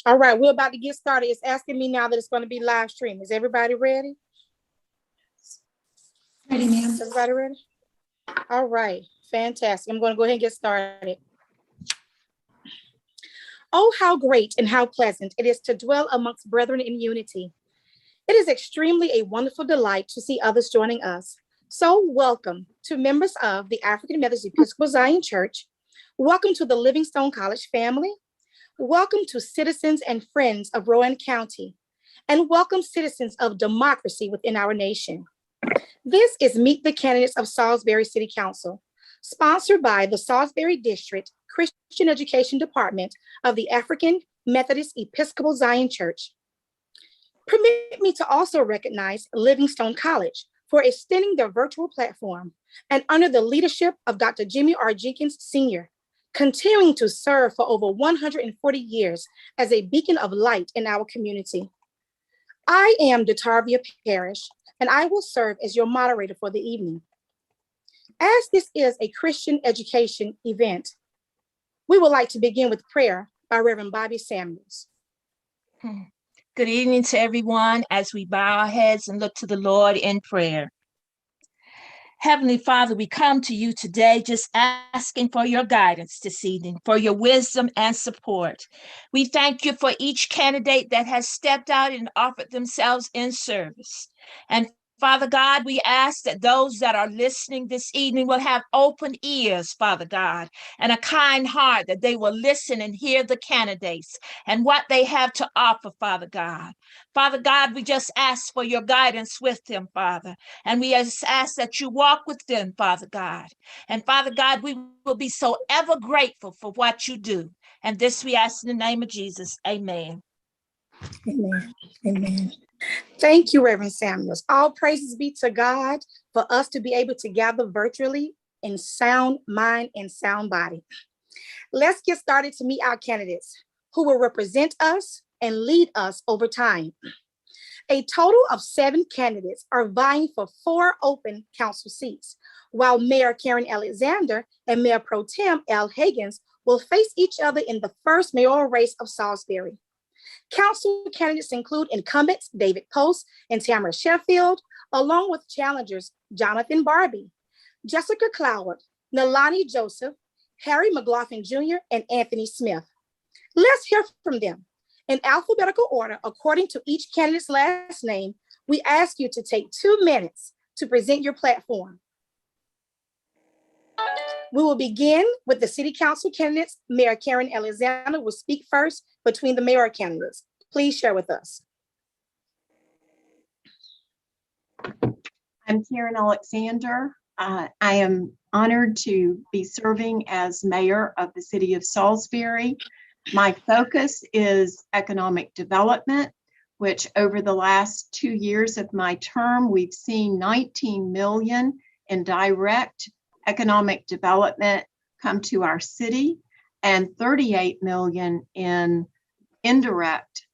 All right, we're about to get started. It's asking me now that it's going to be live stream. Is everybody ready? Ready, ma'am. Everybody ready? All right, fantastic. I'm going to go ahead and get started. Oh, how great and how pleasant it is to dwell amongst brethren in unity. It is extremely a wonderful delight to see others joining us. So welcome to members of the African Methodist Episcopal Zion Church. Welcome to the Livingstone College family. Welcome to citizens and friends of Rowan County. And welcome citizens of democracy within our nation. This is Meet the Candidates of Salisbury City Council, sponsored by the Salisbury District Christian Education Department of the African Methodist Episcopal Zion Church. Permit me to also recognize Livingstone College for extending their virtual platform and under the leadership of Dr. Jimmy R. Jenkins Sr., continuing to serve for over 140 years as a beacon of light in our community. I am DeTarvia Parrish, and I will serve as your moderator for the evening. As this is a Christian education event, we would like to begin with prayer by Reverend Bobby Samuels. Good evening to everyone as we bow our heads and look to the Lord in prayer. Heavenly Father, we come to you today just asking for your guidance this evening, for your wisdom and support. We thank you for each candidate that has stepped out and offered themselves in service. And Father God, we ask that those that are listening this evening will have open ears, Father God, and a kind heart, that they will listen and hear the candidates and what they have to offer, Father God. Father God, we just ask for your guidance with them, Father. And we just ask that you walk with them, Father God. And Father God, we will be so ever grateful for what you do. And this we ask in the name of Jesus. Amen. Amen. Amen. Thank you, Reverend Samuels. All praises be to God for us to be able to gather virtually in sound mind and sound body. Let's get started to meet our candidates who will represent us and lead us over time. A total of 7 candidates are vying for 4 open council seats, while Mayor Karen Alexander and Mayor Pro Tem Al Higgins will face each other in the first mayoral race of Salisbury. Council candidates include incumbents David Post and Tamara Sheffield, along with challengers Jonathan Barbie, Jessica Cloward, Nalani Joseph, Harry McLaughlin Jr., and Anthony Smith. Let's hear from them. In alphabetical order, according to each candidate's last name, we ask you to take 2 minutes to present your platform. We will begin with the city council candidates. Mayor Karen Alexander will speak first between the mayor candidates. Please share with us. I'm Karen Alexander. I am honored to be serving as mayor of the city of Salisbury. My focus is economic development, which over the last 2 years of my term, we've seen 19 million in direct economic development come to our city and 38 million in indirect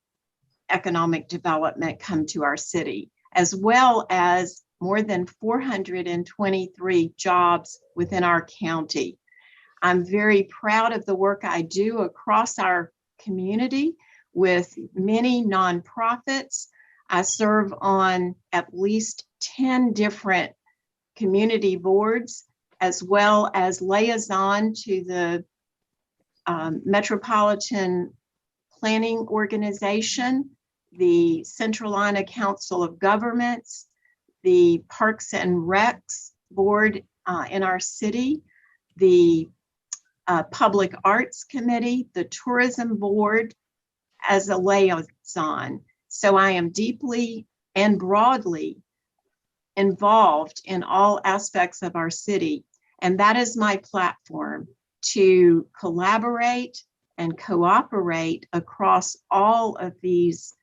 economic development come to our city, as well as more than 423 jobs within our county. I'm very proud of the work I do across our community with many nonprofits. I serve on at least 10 different community boards, as well as liaison to the Metropolitan Planning Organization, the Central Line Council of Governments, the Parks and Recs Board in our city, the Public Arts Committee, the Tourism Board as a liaison. So I am deeply and broadly involved in all aspects of our city. And that is my platform, to collaborate and cooperate across all of these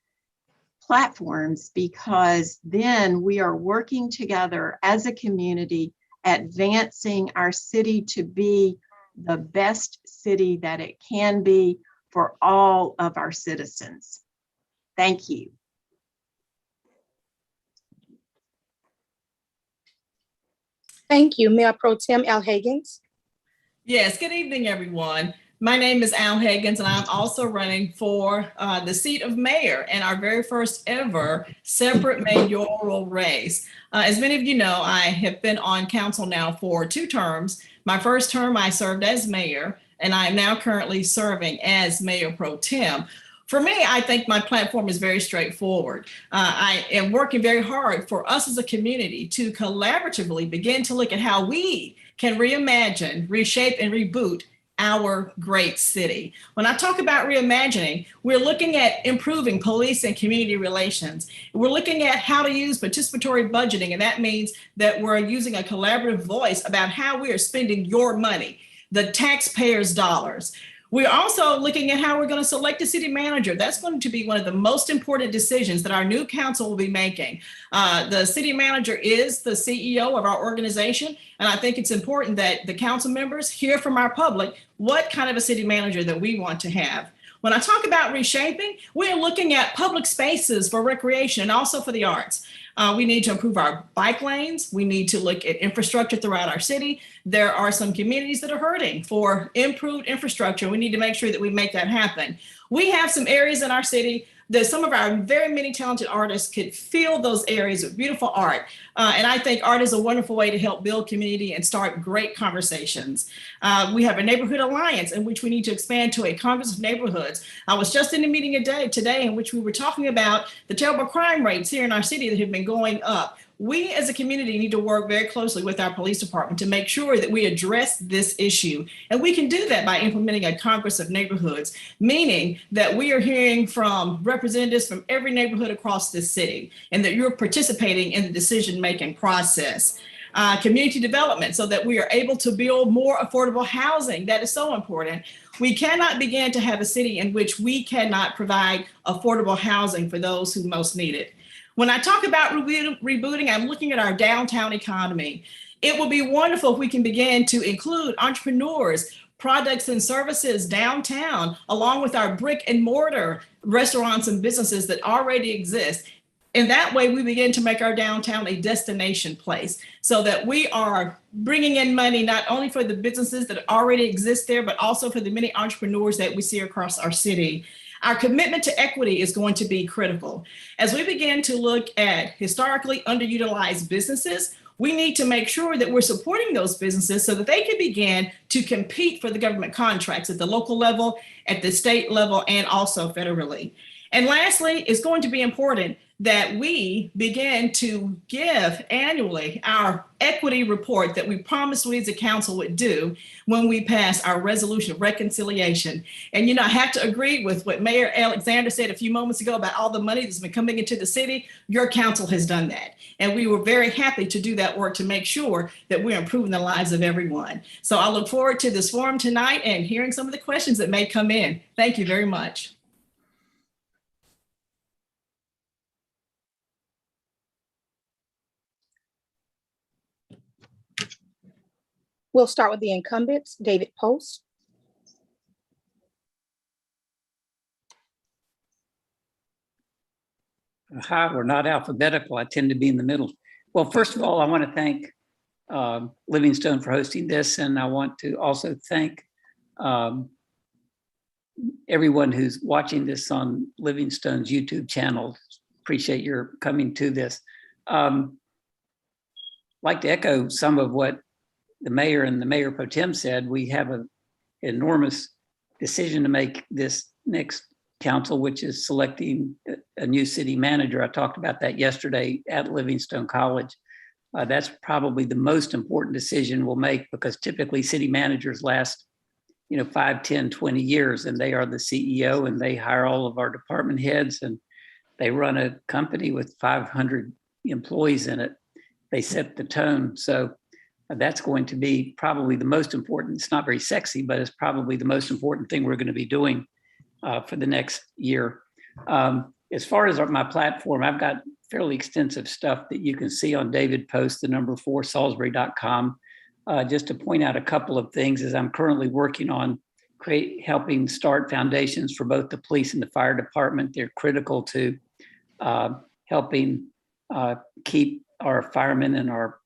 platforms, because then we are working together as a community, advancing our city to be the best city that it can be for all of our citizens. Thank you. Thank you, Mayor Pro Tem Al Higgins. Yes, good evening, everyone. My name is Al Higgins, and I'm also running for the seat of mayor in our very first ever separate mayoral race. As many of you know, I have been on council now for 2 terms. My first term, I served as mayor, and I am now currently serving as mayor pro tem. For me, I think my platform is very straightforward. I am working very hard for us as a community to collaboratively begin to look at how we can reimagine, reshape, and reboot our great city. When I talk about reimagining, we're looking at improving police and community relations. We're looking at how to use participatory budgeting, and that means that we're using a collaborative voice about how we are spending your money, the taxpayers' dollars. We're also looking at how we're going to select a city manager. That's going to be one of the most important decisions that our new council will be making. The city manager is the CEO of our organization, and I think it's important that the council members hear from our public what kind of a city manager that we want to have. When I talk about reshaping, we're looking at public spaces for recreation and also for the arts. We need to improve our bike lanes. We need to look at infrastructure throughout our city. There are some communities that are hurting for improved infrastructure. We need to make sure that we make that happen. We have some areas in our city that some of our very many talented artists could fill those areas with beautiful art. And I think art is a wonderful way to help build community and start great conversations. We have a neighborhood alliance in which we need to expand to a Congress of neighborhoods. I was just in a meeting today in which we were talking about the terrible crime rates here in our city that have been going up. We as a community need to work very closely with our police department to make sure that we address this issue. And we can do that by implementing a Congress of neighborhoods, meaning that we are hearing from representatives from every neighborhood across this city and that you're participating in the decision-making process. Community development so that we are able to build more affordable housing. That is so important. We cannot begin to have a city in which we cannot provide affordable housing for those who most need it. When I talk about rebooting, I'm looking at our downtown economy. It will be wonderful if we can begin to include entrepreneurs, products and services downtown, along with our brick and mortar restaurants and businesses that already exist. And that way we begin to make our downtown a destination place so that we are bringing in money, not only for the businesses that already exist there, but also for the many entrepreneurs that we see across our city. Our commitment to equity is going to be critical. As we begin to look at historically underutilized businesses, we need to make sure that we're supporting those businesses so that they can begin to compete for the government contracts at the local level, at the state level, and also federally. And lastly, it's going to be important that we begin to give annually our equity report that we promised we as a council would do when we pass our resolution of reconciliation. And, you know, I have to agree with what Mayor Alexander said a few moments ago about all the money that's been coming into the city. Your council has done that. And we were very happy to do that work to make sure that we're improving the lives of everyone. So I look forward to this forum tonight and hearing some of the questions that may come in. Thank you very much. We'll start with the incumbents, David Post. Hi, we're not alphabetical. I tend to be in the middle. Well, first of all, I want to thank Livingstone for hosting this, and I want to also thank everyone who's watching this on Livingstone's YouTube channel. Appreciate your coming to this. Like to echo some of what the mayor and the mayor pro tem said. We have an enormous decision to make this next council, which is selecting a new city manager. I talked about that yesterday at Livingstone College. That's probably the most important decision we'll make because typically city managers last, 5, 10, 20 years, and they are the CEO and they hire all of our department heads and they run a company with 500 employees in it. They set the tone. So that's going to be probably the most important. It's not very sexy, but it's probably the most important thing we're going to be doing for the next year. As far as my platform, I've got fairly extensive stuff that you can see on David Post, the number 4 Salisbury.com. Just to point out a couple of things as I'm currently working on helping start foundations for both the police and the fire department. They're critical to helping keep our firemen and our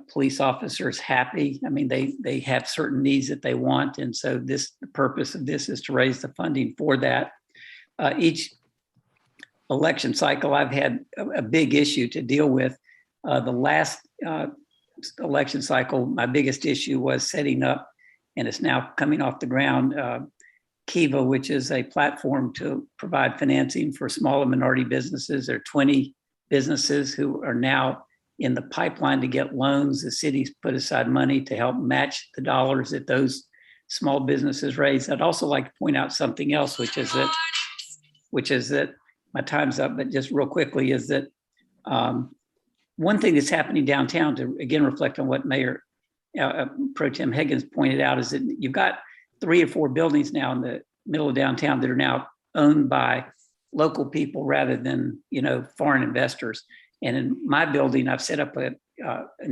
police officers happy. I mean, they have certain needs that they want. And so the purpose of this is to raise the funding for that. Each election cycle, I've had a big issue to deal with. The last election cycle, my biggest issue was setting up, and it's now coming off the ground, Kiva, which is a platform to provide financing for small and minority businesses. There are 20 businesses who are now in the pipeline to get loans. The city's put aside money to help match the dollars that those small businesses raise. I'd also like to point out something else, which is that my time's up, but just real quickly is that one thing that's happening downtown, to again reflect on what Mayor Pro Tem Higgins pointed out, is that you've got 3 or 4 buildings now in the middle of downtown that are now owned by local people rather than, foreign investors. And in my building, I've set up an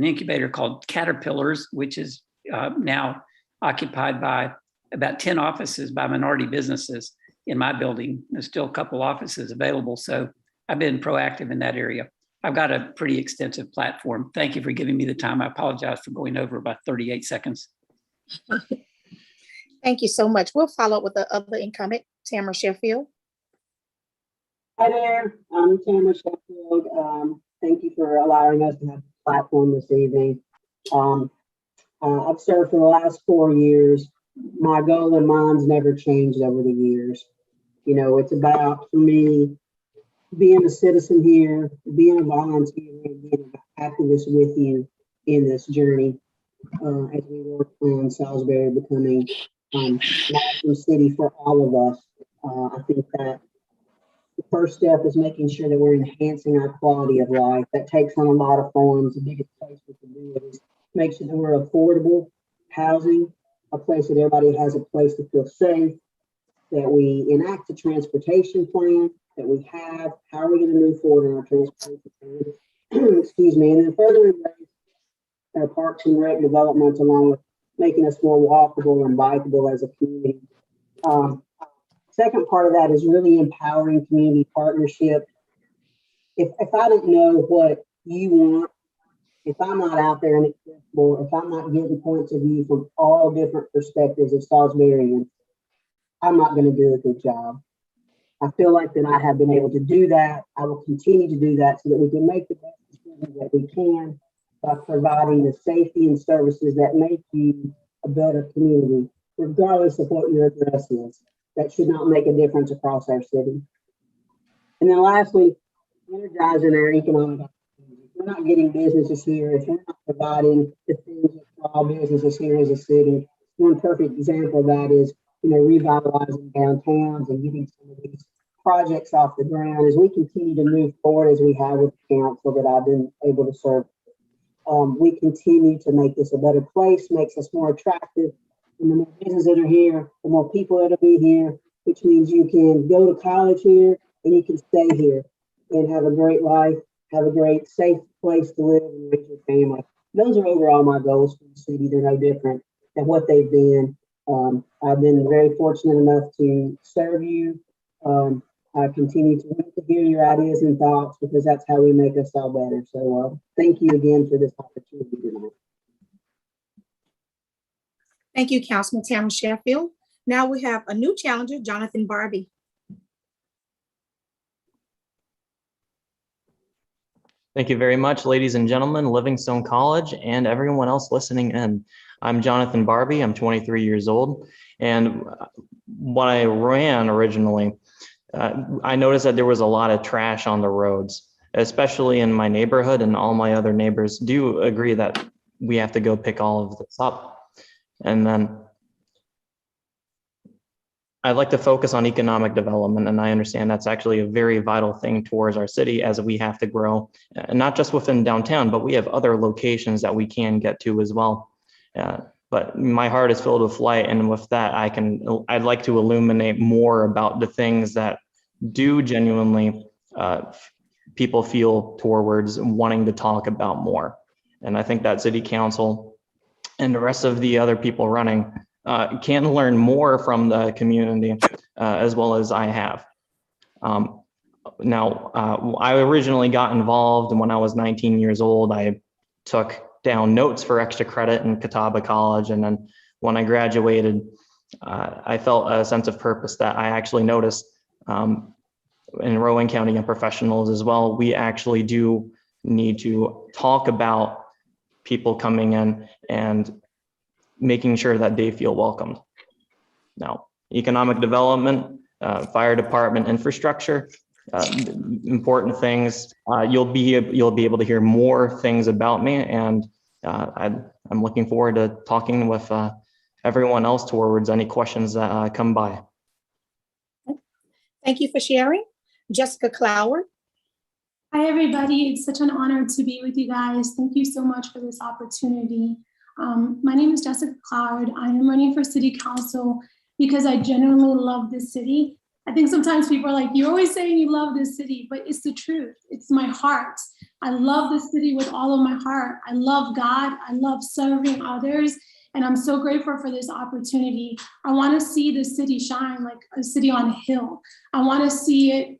incubator called Caterpillars, which is now occupied by about 10 offices by minority businesses in my building. There's still a couple offices available. So I've been proactive in that area. I've got a pretty extensive platform. Thank you for giving me the time. I apologize for going over about 38 seconds. Thank you so much. We'll follow up with the other incumbent, Tamara Sheffield. Hi there, I'm Tamara Sheffield. Thank you for allowing us to have the platform this evening. I've served for the last 4 years. My goal and mine's never changed over the years. It's about, for me, being a citizen here, being a volunteer, and being an activist with you in this journey as we work on Salisbury becoming an awesome city for all of us. I think that the first step is making sure that we're enhancing our quality of life. That takes on a lot of forms. The biggest place we can do it is make sure that we're affordable housing, a place that everybody has a place to feel safe, that we enact a transportation plan that we have. How are we going to move forward in our transportation plan? Excuse me. And then further embrace our parks and rec development, along with making us more walkable and bikeable as a community. Second part of that is really empowering community partnership. If I don't know what you want, if I'm not out there and accessible, if I'm not getting points of view from all different perspectives of Salisburyans, I'm not going to do a good job. I feel like that I have been able to do that. I will continue to do that so that we can make the best decisions that we can by providing the safety and services that make you a better community, regardless of what your address is. That should not make a difference across our city. And then lastly, energizing our economic opportunities. If we're not getting businesses here, if we're not providing the things that draw businesses here as a city, one perfect example of that is, revitalizing downtowns and getting some of these projects off the ground as we continue to move forward as we have with the council that I've been able to serve. We continue to make this a better place, makes us more attractive. And the more businesses that are here, the more people that'll be here, which means you can go to college here and you can stay here and have a great life, have a great, safe place to live and raise your family. Those are overall my goals for the city. They're no different than what they've been. I've been very fortunate enough to serve you. I continue to hear your ideas and thoughts because that's how we make us all better. So thank you again for this opportunity tonight. Thank you, Councilman Tamara Sheffield. Now we have a new challenger, Jonathan Barbie. Thank you very much, ladies and gentlemen, Livingstone College, and everyone else listening in. I'm Jonathan Barbie. I'm 23 years old. And when I ran originally, I noticed that there was a lot of trash on the roads, especially in my neighborhood, and all my other neighbors do agree that we have to go pick all of this up. And then I'd like to focus on economic development, and I understand that's actually a very vital thing towards our city as we have to grow, and not just within downtown, but we have other locations that we can get to as well. But my heart is filled with light, and with that, I'd like to illuminate more about the things that do genuinely people feel towards wanting to talk about more. And I think that City Council and the rest of the other people running can learn more from the community as well as I have. I originally got involved when I was 19 years old. I took down notes for extra credit in Catawba College. And then when I graduated, I felt a sense of purpose that I actually noticed in Rowan County and professionals as well. We actually do need to talk about people coming in and making sure that they feel welcomed. Now, economic development, fire department, infrastructure, important things. You'll be able to hear more things about me, and I'm looking forward to talking with everyone else towards any questions that come by. Thank you for sharing. Jessica Clower. Hi, everybody. It's such an honor to be with you guys. Thank you so much for this opportunity. My name is Jessica Cloud. I am running for city council because I genuinely love this city. I think sometimes people are like, you're always saying you love this city, but it's the truth. It's my heart. I love this city with all of my heart. I love God. I love serving others. And I'm so grateful for this opportunity. I want to see the city shine like a city on a hill. I want to see it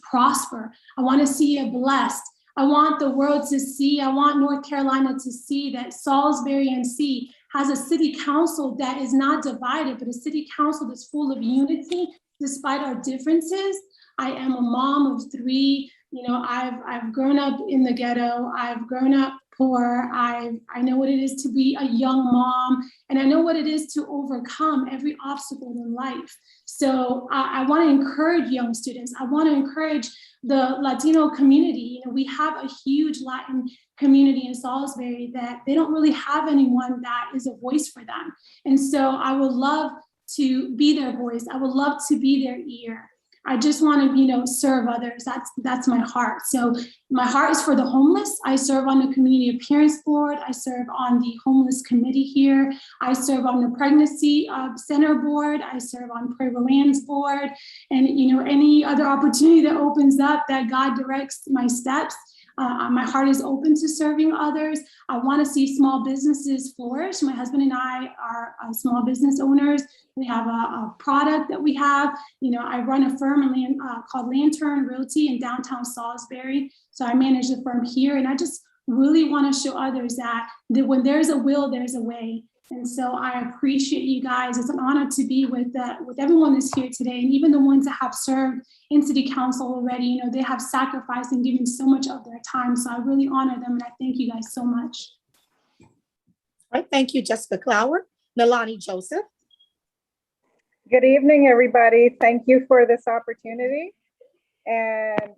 prosper. I want to see it blessed. I want the world to see, I want North Carolina to see that Salisbury NC has a city council that is not divided, but a city council that's full of unity despite our differences. I am a mom of 3. You know, I've grown up in the ghetto. I've grown up poor. I know what it is to be a young mom, and I know what it is to overcome every obstacle in life. So I want to encourage young students. I want to encourage the Latino community. You know, we have a huge Latin community in Salisbury that they don't really have anyone that is a voice for them. And so I would love to be their voice. I would love to be their ear. I just want to, you know, serve others. That's my heart. So my heart is for the homeless. I serve on the community appearance board. I serve on the homeless committee here. I serve on the pregnancy center board. I serve on Prairie Lands board, and you know, any other opportunity that opens up that God directs my steps. My heart is open to serving others. I want to see small businesses flourish. My husband and I are small business owners. We have a product that we have. You know, I run a firm called Lantern Realty in downtown Salisbury. So I manage the firm here, and I just really want to show others that when there's a will, there's a way. And so I appreciate you guys. It's an honor to be with everyone that's here today, and even the ones that have served in city council already. You know, they have sacrificed and given so much of their time. So I really honor them, and I thank you guys so much. All right, thank you, Jessica Clower. Nalani Joseph. Good evening, everybody. Thank you for this opportunity. And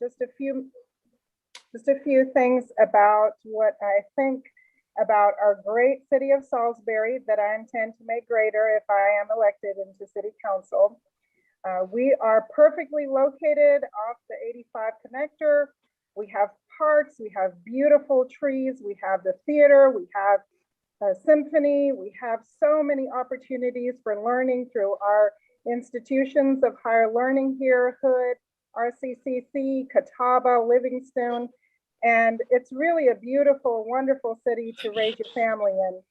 just a few things about what I think about our great city of Salisbury that I intend to make greater if I am elected into city council. We are perfectly located off the 85 connector. We have parks, we have beautiful trees, we have the theater, we have a symphony, we have so many opportunities for learning through our institutions of higher learning here, Hood, RCCC, Catawba, Livingstone. And it's really a beautiful, wonderful city to raise your family in.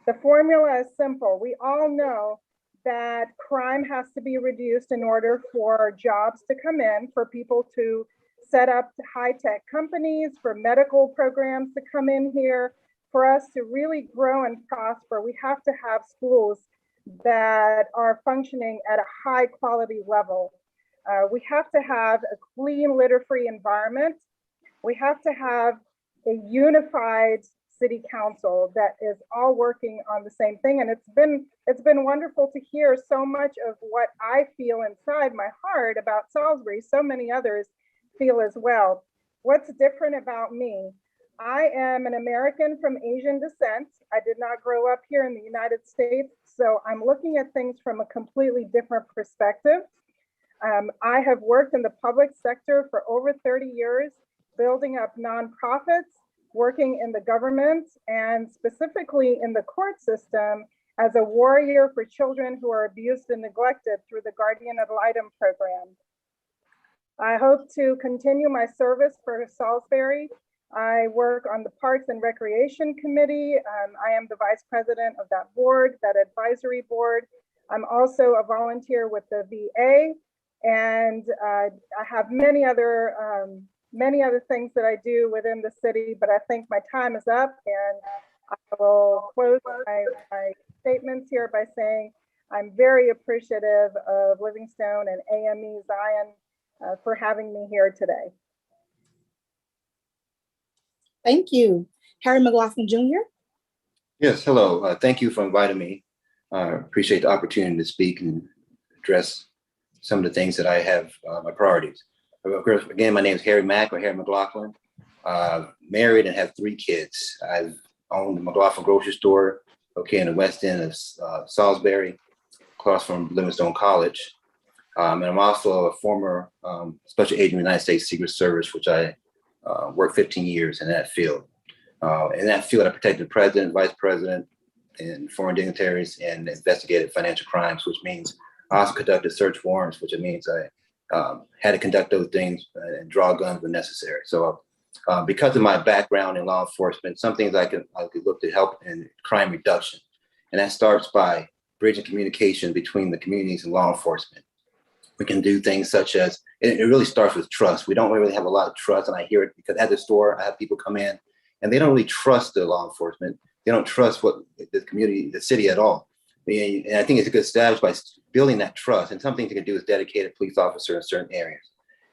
The formula is simple. We all know that crime has to be reduced in order for jobs to come in, for people to set up high-tech companies, for medical programs to come in here. For us to really grow and prosper, we have to have schools that are functioning at a high quality level. We have to have a clean, litter-free environment. We have to have a unified city council that is all working on the same thing. And it's been wonderful to hear so much of what I feel inside my heart about Salisbury. So many others feel as well. What's different about me? I am an American from Asian descent. I did not grow up here in the United States, so I'm looking at things from a completely different perspective. I have worked in the public sector for over 30 years, building up nonprofits, working in the government, and specifically in the court system as a warrior for children who are abused and neglected through the Guardian Ad Litem program. I hope to continue my service for Salisbury. I work on the Parks and Recreation Committee. I am the vice president of that board, that advisory board. I'm also a volunteer with the VA, and I have many other many other things that I do within the city, but I think my time is up, and I will close my statements here by saying I'm very appreciative of Livingstone and AME Zion for having me here today. Thank you. Harry McLaughlin Jr. Yes, hello. Thank you for inviting me. Appreciate the opportunity to speak and address some of the things that I have, my priorities. Of course, again, my name is Harry Mack, or Harry McLaughlin. Married and have 3 kids. I've owned the McLaughlin grocery store, in the west end of Salisbury, across from Livingstone College. And I'm also a former special agent of the United States Secret Service, which I worked 15 years in that field. In that field, I protected the president, vice president, and foreign dignitaries, and investigated financial crimes, which means I also conducted search warrants, which it means I had to conduct those things and draw guns when necessary. So because of my background in law enforcement, some things I could look to help in crime reduction. And that starts by bridging communication between the communities and law enforcement. We can do things such as, it really starts with trust. We don't really have a lot of trust, and I hear it because at the store, I have people come in and they don't really trust the law enforcement. They don't trust what the community, the city at all. And I think it's a good stage by building that trust. And something you can do is dedicate a police officer in certain areas.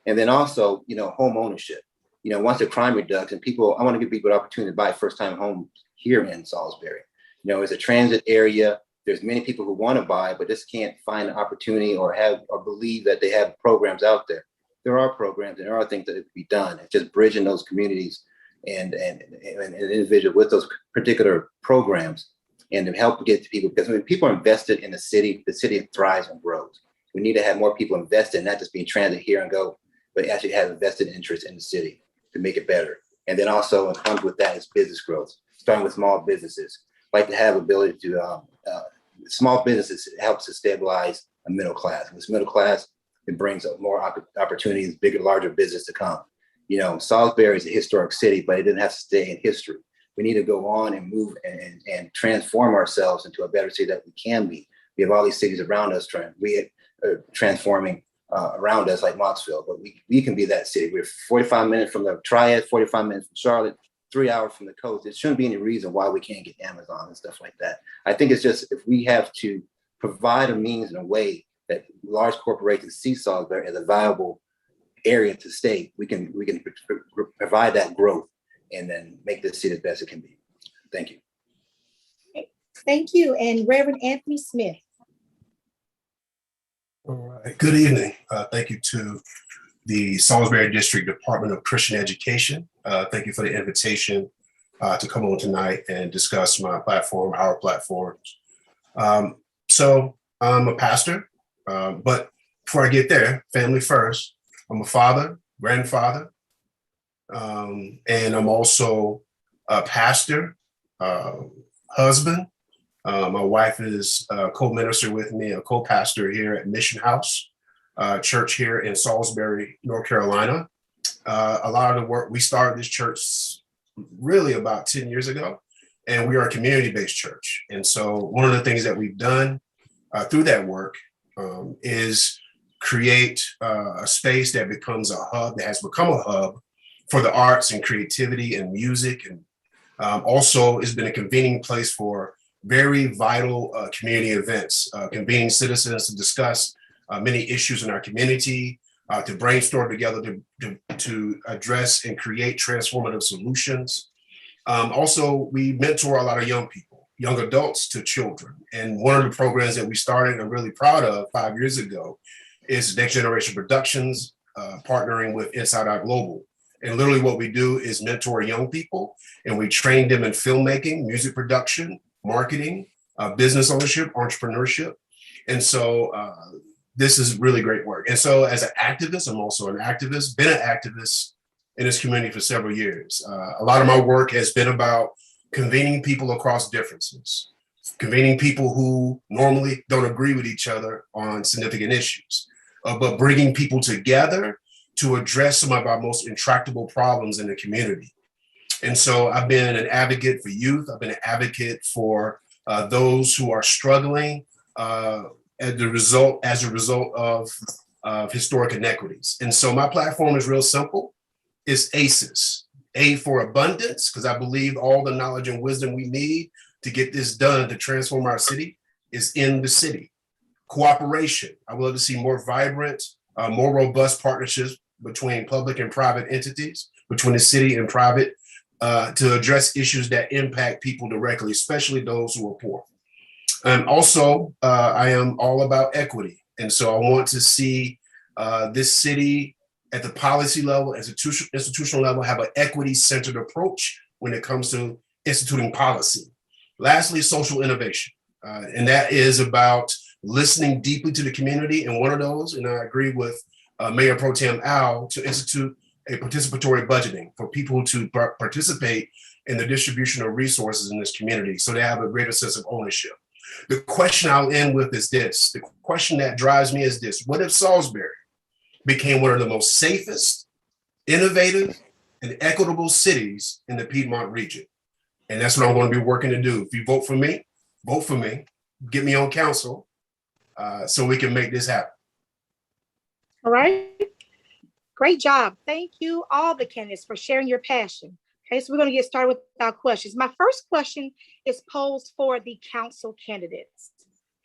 And then also, home ownership. Once the crime reduction, I want to give people the opportunity to buy first-time homes here in Salisbury. It's a transit area. There's many people who want to buy, but just can't find an opportunity or believe that they have programs out there. There are programs and there are things that can be done. It's just bridging those communities and individuals with those particular programs, and to help get to people, because when people are invested in the city thrives and grows. We need to have more people invested, not just being transit here and go, but actually have invested interest in the city to make it better. And then also, what comes with that is business growth, starting with small businesses. Like to have ability to, small businesses helps to stabilize a middle class. And this middle class, it brings up more opportunities, bigger, larger business to come. Salisbury is a historic city, but it didn't have to stay in history. We need to go on and move and transform ourselves into a better city that we can be. We have all these cities around us transforming around us, like Mocksville, but we can be that city. We're 45 minutes from the Triad, 45 minutes from Charlotte, 3 hours from the coast. There shouldn't be any reason why we can't get Amazon and stuff like that. I think it's just, if we have to provide a means and a way that large corporations see Salisbury as a viable area to stay, we can provide that growth and then make this city the best it can be. Thank you. Thank you. And Reverend Anthony Smith. All right. Good evening. Thank you to the Salisbury District Department of Christian Education. Thank you for the invitation to come on tonight and discuss my platform, our platforms. So I'm a pastor, but before I get there, family first. I'm a father, grandfather, and I'm also a pastor, husband. My wife is a co-minister with me, a co-pastor here at Mission House Church here in Salisbury, North Carolina. A lot of the work, we started this church really about 10 years ago, and we are a community-based church. And so one of the things that we've done through that work is create a space that becomes a hub, that has become a hub for the arts and creativity and music. And also it's been a convening place for very vital community events, convening citizens to discuss many issues in our community, to brainstorm together to address and create transformative solutions. Also, we mentor a lot of young people, young adults to children. And one of the programs that we started and I'm really proud of 5 years ago is Next Generation Productions, partnering with Inside Out Global. And literally what we do is mentor young people, and we train them in filmmaking, music production, marketing, business ownership, entrepreneurship. And so this is really great work. And so as an activist, I'm also an activist, been an activist in this community for several years. A lot of my work has been about convening people across differences, convening people who normally don't agree with each other on significant issues, but bringing people together to address some of our most intractable problems in the community. And so I've been an advocate for youth. I've been an advocate for those who are struggling as a result of historic inequities. And so my platform is real simple. is ACES, A for abundance, because I believe all the knowledge and wisdom we need to get this done to transform our city is in the city. Cooperation. I would love to see more vibrant, more robust partnerships between public and private entities, between the city and private, to address issues that impact people directly, especially those who are poor. And also, I am all about equity. And so I want to see this city at the policy level, institutional level, have an equity-centered approach when it comes to instituting policy. Lastly, social innovation. And that is about listening deeply to the community. And one of those, and I agree with Mayor Pro Tem Al, to institute a participatory budgeting for people to participate in the distribution of resources in this community so they have a greater sense of ownership. The question I'll end with is this. The question that drives me is this. What if Salisbury became one of the most safest, innovative, and equitable cities in the Piedmont region? And that's what I'm going to be working to do. If you vote for me, get me on council so we can make this happen. All right. Great job. Thank you, all the candidates, for sharing your passion. Okay, so we're going to get started with our questions. My first question is posed for the council candidates.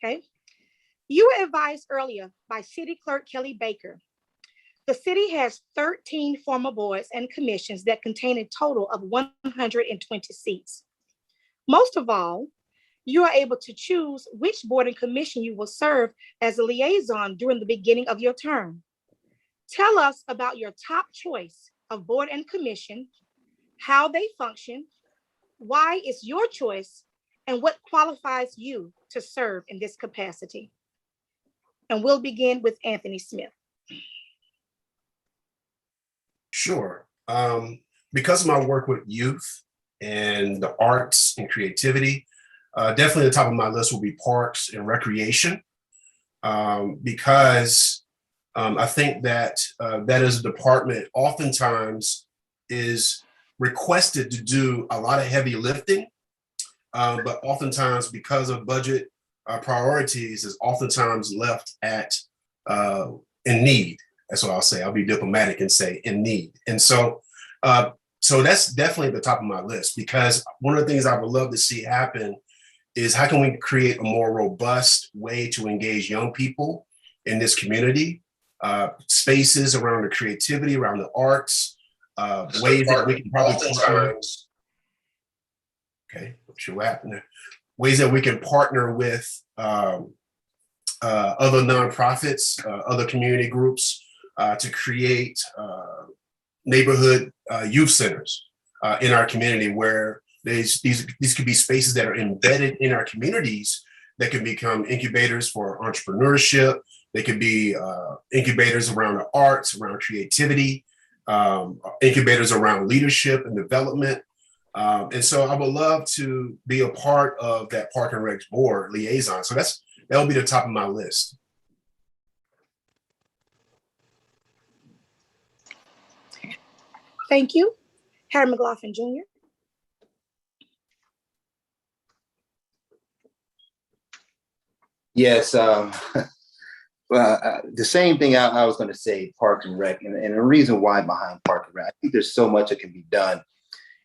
Okay. You were advised earlier by City Clerk Kelly Baker. The city has 13 former boards and commissions that contain a total of 120 seats. Most of all, you are able to choose which board and commission you will serve as a liaison during the beginning of your term. Tell us about your top choice of board and commission, how they function, why it's your choice, and what qualifies you to serve in this capacity. And we'll begin with Anthony Smith. Sure. Because of my work with youth and the arts and creativity, definitely the top of my list will be parks and recreation, because I think that that is a department oftentimes is requested to do a lot of heavy lifting, but oftentimes because of budget priorities is oftentimes left at in need. That's what I'll say. I'll be diplomatic and say in need. And so that's definitely at the top of my list, because one of the things I would love to see happen is how can we create a more robust way to engage young people in this community, spaces around the creativity, around the arts, ways that we can probably ways that we can partner with other nonprofits, other community groups to create neighborhood youth centers in our community, where these could be spaces that are embedded in our communities that can become incubators for entrepreneurship. They could be incubators around the arts, around creativity, incubators around leadership and development. And so I would love to be a part of that Park and Rec board liaison. So that'll be the top of my list. Thank you. Harry McLaughlin Jr. Yes, well, the same thing I was going to say, Park and Rec, and the reason why behind Park and Rec, I think there's so much that can be done.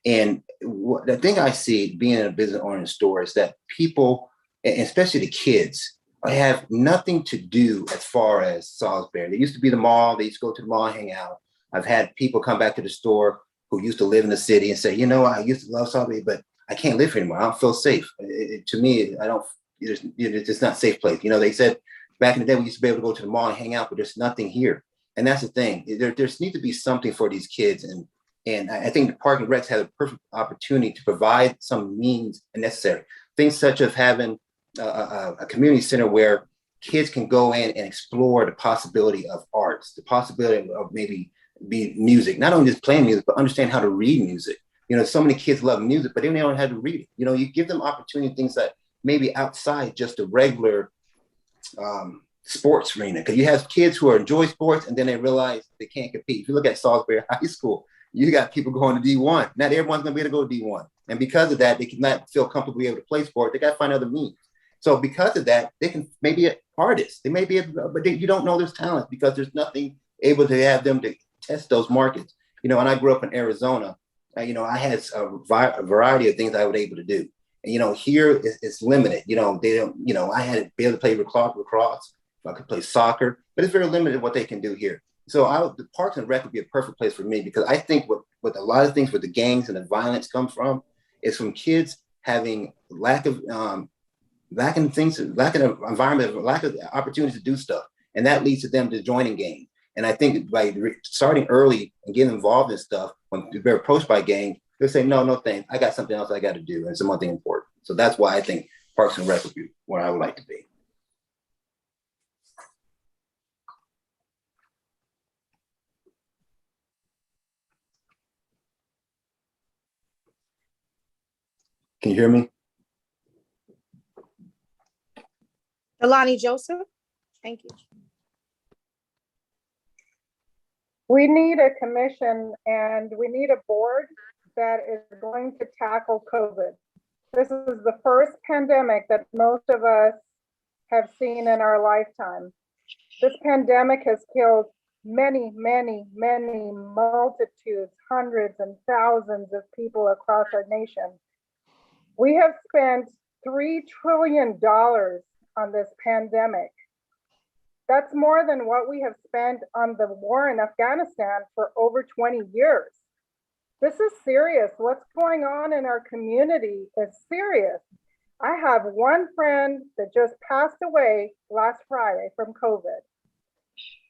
And the thing I see being in a business owner in store is that people, and especially the kids, have nothing to do as far as Salisbury. They used to be the mall. They used to go to the mall and hang out. I've had people come back to the store who used to live in the city and say, you know, I used to love Salisbury, but I can't live here anymore. I don't feel safe. To me, it's just not a safe place. You know, they said back in the day, we used to be able to go to the mall and hang out, but there's nothing here. And that's the thing. There needs to be something for these kids. And I think the Park and Recs have a perfect opportunity to provide some means necessary. Things such as having a community center where kids can go in and explore the possibility of arts, the possibility of maybe be music, not only just playing music, but understand how to read music. You know, so many kids love music, but then they don't know how to read it. You know, you give them opportunity, things that maybe outside just a regular sports arena. Because you have kids who enjoy sports and then they realize they can't compete. If you look at Salisbury High School, you got people going to D1. Not everyone's going to be able to go to D1. And because of that, they cannot feel comfortable being able to play sport. They got to find other means. So because of that, they can maybe be artists. They may be able, but you don't know there's talent because there's nothing able to have them to test those markets. When I grew up in Arizona, I had a variety of things I was able to do. And, here it's limited. They don't, I had to be able to play lacrosse, I could play soccer, but it's very limited what they can do here. So the Parks and Rec would be a perfect place for me, because I think what a lot of things with the gangs and the violence comes from is from kids having lack of environment, lack of opportunities to do stuff. And that leads to them to joining gangs. And I think by starting early and getting involved in stuff, when they're approached by gangs, they'll say, no, thanks. I got something else I got to do, and something important. So that's why I think Parks and Rec would be where I would like to be. Can you hear me? Delani Joseph, thank you. We need a commission and we need a board that is going to tackle COVID. This is the first pandemic that most of us have seen in our lifetime. This pandemic has killed many, many, many multitudes, hundreds and thousands of people across our nation. We have spent $3 trillion on this pandemic. That's more than what we have spent on the war in Afghanistan for over 20 years. This is serious. What's going on in our community is serious. I have one friend that just passed away last Friday from COVID.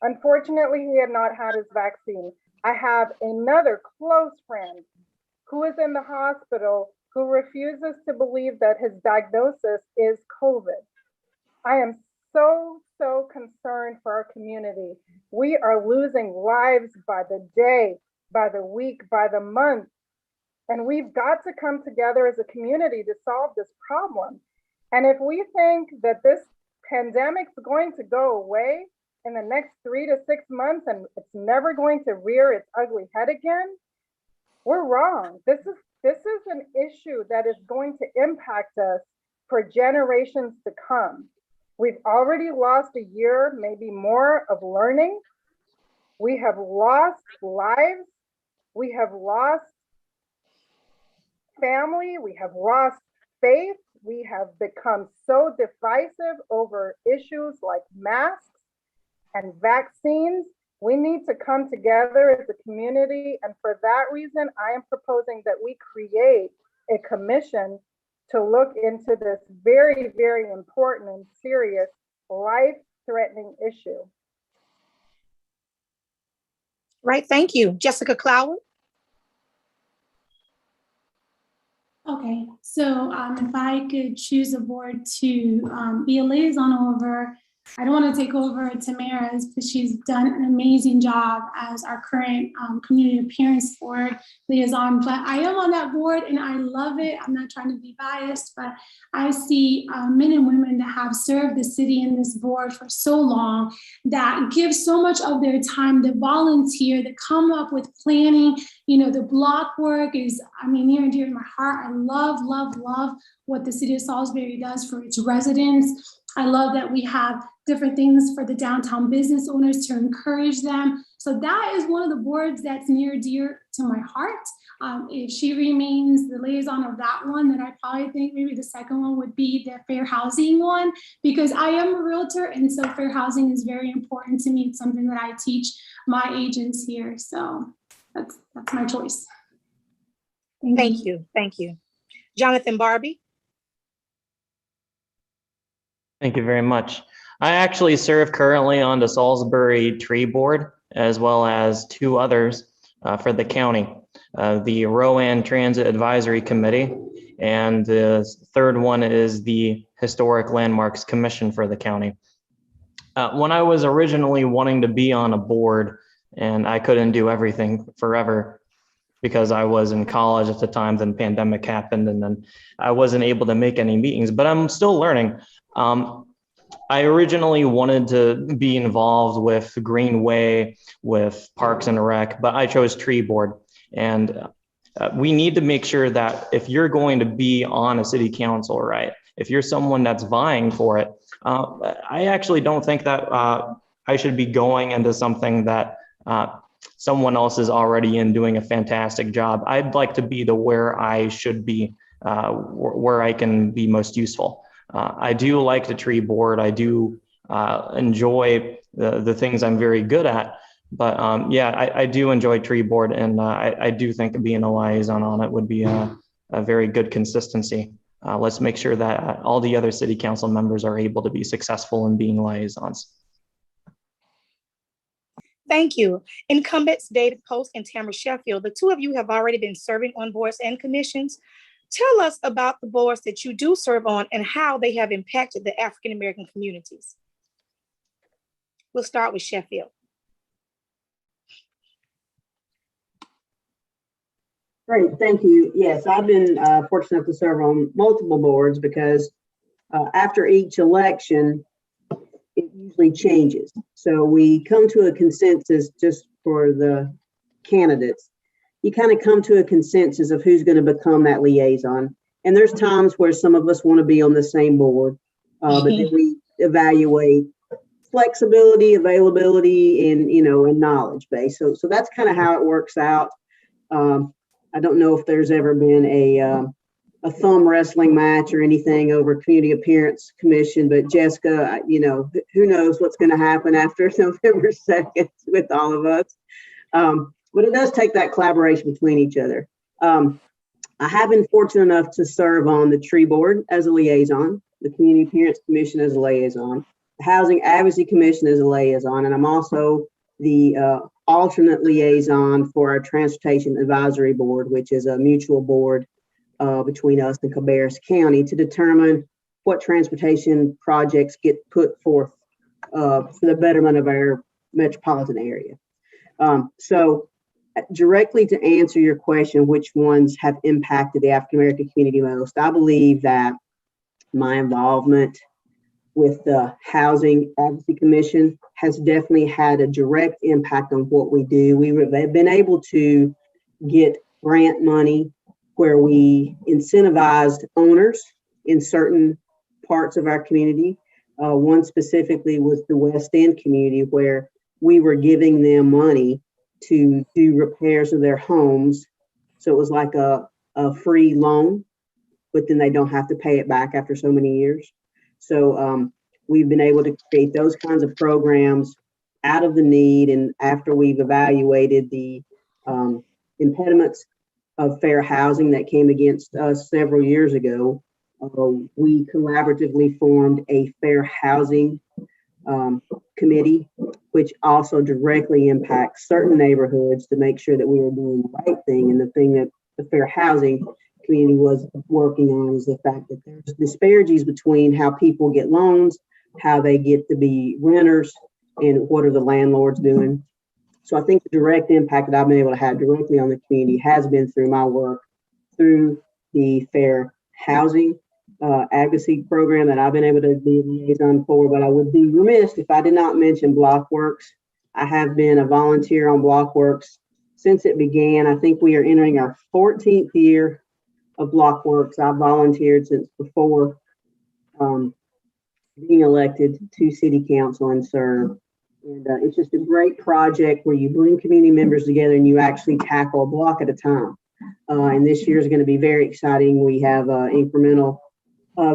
Unfortunately, he had not had his vaccine. I have another close friend who is in the hospital who refuses to believe that his diagnosis is COVID. I am so concerned for our community. We are losing lives by the day, by the week, by the month. And we've got to come together as a community to solve this problem. And if we think that this pandemic's going to go away in the next 3 to 6 months and it's never going to rear its ugly head again, we're wrong. This is an issue that is going to impact us for generations to come. We've already lost a year, maybe more, of learning. We have lost lives. We have lost family. We have lost faith. We have become so divisive over issues like masks and vaccines. We need to come together as a community. And for that reason, I am proposing that we create a commission to look into this very, very important and serious life-threatening issue. Right, thank you. Jessica Cloward. Okay, so if I could choose a board to be a liaison over, I don't want to take over Tamara's, but she's done an amazing job as our current community appearance board liaison. But I am on that board and I love it. I'm not trying to be biased, but I see men and women that have served the city in this board for so long, that give so much of their time, that volunteer, that come up with planning. The block work is, near and dear to my heart. I love what the city of Salisbury does for its residents. I love that we have different things for the downtown business owners to encourage them. So that is one of the boards that's near dear to my heart. If she remains the liaison of that one, then I probably think maybe the second one would be the fair housing one, because I am a realtor and so fair housing is very important to me. It's something that I teach my agents here. So that's my choice. Thank you. Jonathan Barbie. Thank you very much. I actually serve currently on the Salisbury Tree Board, as well as 2 others for the county, the Rowan Transit Advisory Committee, and the third one is the Historic Landmarks Commission for the county. When I was originally wanting to be on a board, and I couldn't do everything forever because I was in college at the time, then pandemic happened, and then I wasn't able to make any meetings, but I'm still learning. I originally wanted to be involved with Greenway, with Parks and Rec, but I chose Tree Board. And we need to make sure that if you're going to be on a city council, right, if you're someone that's vying for it, I actually don't think that I should be going into something that someone else is already in doing a fantastic job. I'd like to be the where I should be, where I can be most useful. I do like the tree board. I do enjoy the things I'm very good at. But I do enjoy tree board, and I do think being a liaison on it would be a very good consistency. Let's make sure that all the other city council members are able to be successful in being liaisons. Thank you. Incumbents David Post and Tamara Sheffield, the two of you have already been serving on boards and commissions. Tell us about the boards that you do serve on and how they have impacted the African American communities. We'll start with Sheffield. Great, thank you. Yes, I've been fortunate enough to serve on multiple boards because after each election, it usually changes. So we come to a consensus just for the candidates. You kind of come to a consensus of who's going to become that liaison. And there's times where some of us want to be on the same board, but then we evaluate flexibility, availability, and and knowledge base. So that's kind of how it works out. I don't know if there's ever been a thumb wrestling match or anything over Community Appearance Commission, but Jessica, who knows what's going to happen after November 2nd with all of us. But it does take that collaboration between each other. I have been fortunate enough to serve on the tree board as a liaison, the Community Appearance Commission as a liaison, the Housing Advocacy Commission as a liaison, and I'm also the alternate liaison for our Transportation Advisory Board, which is a mutual board between us and Cabarrus County to determine what transportation projects get put forth for the betterment of our metropolitan area. So directly to answer your question, which ones have impacted the African American community most, I believe that my involvement with the Housing Advocacy Commission has definitely had a direct impact on what we do. We have been able to get grant money where we incentivized owners in certain parts of our community. One specifically was the West End community, where we were giving them money to do repairs of their homes. So it was like a free loan, but then they don't have to pay it back after so many years. So we've been able to create those kinds of programs out of the need. And after we've evaluated the impediments of fair housing that came against us several years ago, we collaboratively formed a fair housing committee, which also directly impacts certain neighborhoods to make sure that we are doing the right thing. And the thing that the fair housing community was working on is the fact that there's disparities between how people get loans, how they get to be renters, and what are the landlords doing. So I think the direct impact that I've been able to have directly on the community has been through my work through the fair housing advocacy program that I've been able to be a liaison for. But I would be remiss if I did not mention BlockWorks. I have been a volunteer on BlockWorks since it began. I think we are entering our 14th year of BlockWorks. I've volunteered since before being elected to city council and serve. And it's just a great project where you bring community members together and you actually tackle a block at a time. And this year is going to be very exciting. We have incremental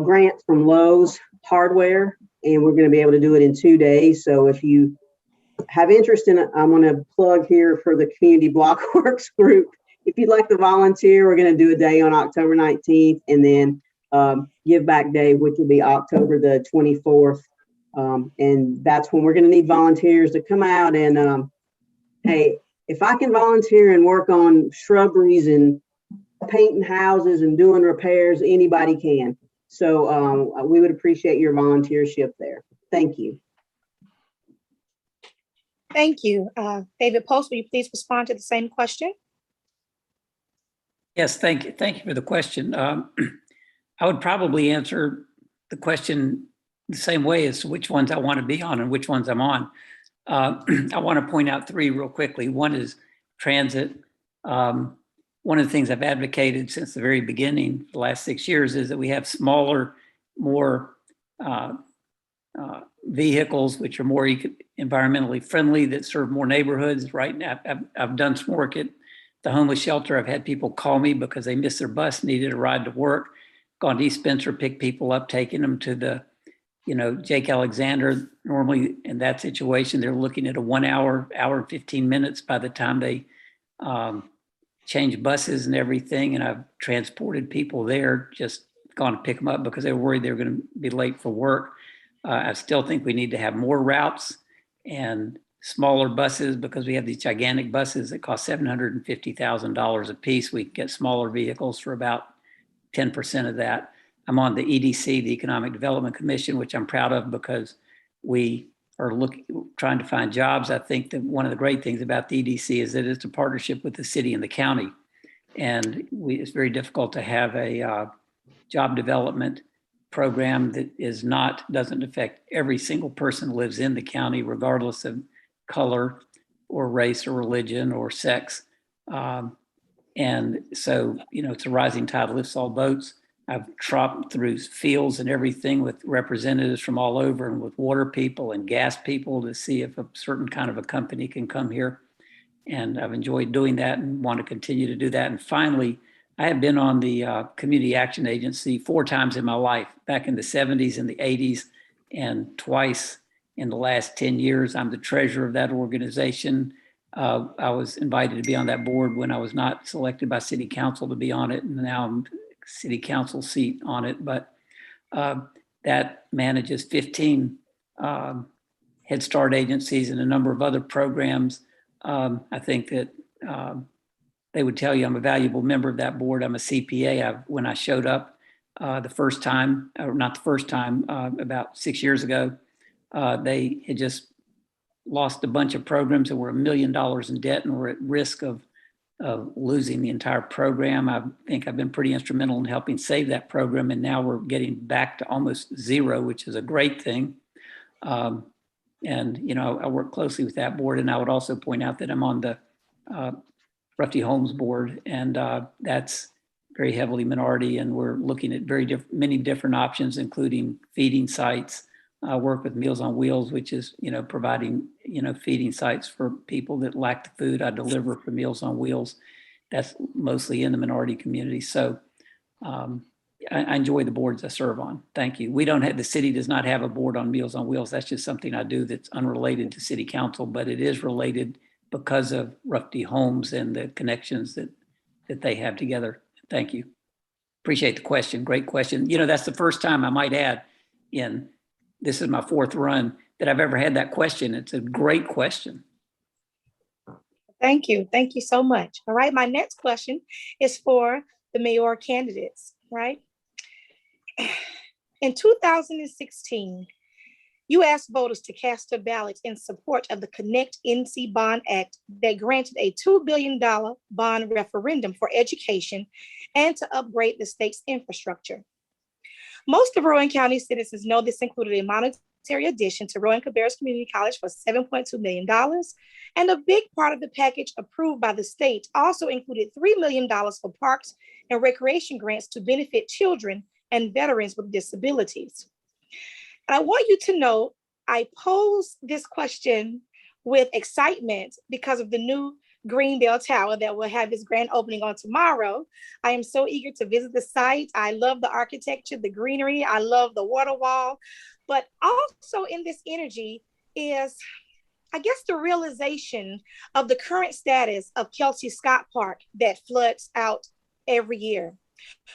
grants from Lowe's Hardware, and we're going to be able to do it in 2 days. So if you have interest in it, I'm going to plug here for the Community BlockWorks group. If you'd like to volunteer, we're going to do a day on October 19th, and then Give Back Day, which will be October the 24th. And that's when we're going to need volunteers to come out and, hey, if I can volunteer and work on shrubberies and painting houses and doing repairs, anybody can. So we would appreciate your volunteership there. Thank you. Thank you. David Post, will you please respond to the same question? Yes, thank you. Thank you for the question. I would probably answer the question the same way as to which ones I want to be on and which ones I'm on. I want to point out three real quickly. One is transit. One of the things I've advocated since the very beginning, the last 6 years, is that we have smaller, more vehicles which are more environmentally friendly, that serve more neighborhoods. Right now, I've done some work at the homeless shelter. I've had people call me because they missed their bus, needed a ride to work, gone to East Spencer, picked people up, taking them to the, Jake Alexander. Normally in that situation, they're looking at a 1 hour and 15 minutes by the time they change buses and everything. And I've transported people there, just gone to pick them up because they were worried they were going to be late for work. I still think we need to have more routes and smaller buses because we have these gigantic buses that cost $750,000 a piece. We get smaller vehicles for about 10% of that. I'm on the EDC, the Economic Development Commission, which I'm proud of because we are trying to find jobs. I think that one of the great things about the EDC is that it's a partnership with the city and the county. And it's very difficult to have a job development program that doesn't affect every single person who lives in the county, regardless of color or race or religion or sex. And so, it's a rising tide lifts all boats. I've tromped through fields and everything with representatives from all over and with water people and gas people to see if a certain kind of a company can come here. And I've enjoyed doing that and want to continue to do that. And finally, I have been on the Community Action Agency 4 times in my life, back in the 70s and the 80s, and twice in the last 10 years. I'm the treasurer of that organization. I was invited to be on that board when I was not selected by city council to be on it. And now I'm city council seat on it. But that manages 15 Head Start agencies and a number of other programs. I think that they would tell you I'm a valuable member of that board. I'm a CPA. When I showed up the first time, or not the first time, about 6 years ago, they had just lost a bunch of programs that were $1 million in debt and were at risk of losing the entire program. I think I've been pretty instrumental in helping save that program, and now we're getting back to almost zero, which is a great thing. And I work closely with that board, and I would also point out that I'm on the Rusty Homes board, and that's very heavily minority, and we're looking at many different options, including feeding sites. I work with Meals on Wheels, which is, providing, feeding sites for people that lack the food. I deliver for Meals on Wheels. That's mostly in the minority community. So I enjoy the boards I serve on. Thank you. The city does not have a board on Meals on Wheels. That's just something I do that's unrelated to city council, but it is related because of Rusty Homes and the connections that they have together. Thank you. Appreciate the question. Great question. That's the first time, I might add, this is my 4th run, that I've ever had that question. It's a great question. Thank you. Thank you so much. All right. My next question is for the mayor candidates, right? In 2016, you asked voters to cast a ballot in support of the Connect NC Bond Act that granted a $2 billion bond referendum for education and to upgrade the state's infrastructure. Most of Rowan County citizens know this included a monetary addition to Rowan Cabarrus Community College for $7.2 million. And a big part of the package approved by the state also included $3 million for parks and recreation grants to benefit children and veterans with disabilities. And I want you to know, I pose this question with excitement because of the new Greenbell Tower that will have its grand opening on tomorrow. I am so eager to visit the site. I love the architecture, the greenery. I love the water wall. But also in this energy is, I guess, the realization of the current status of Kelsey Scott Park that floods out every year,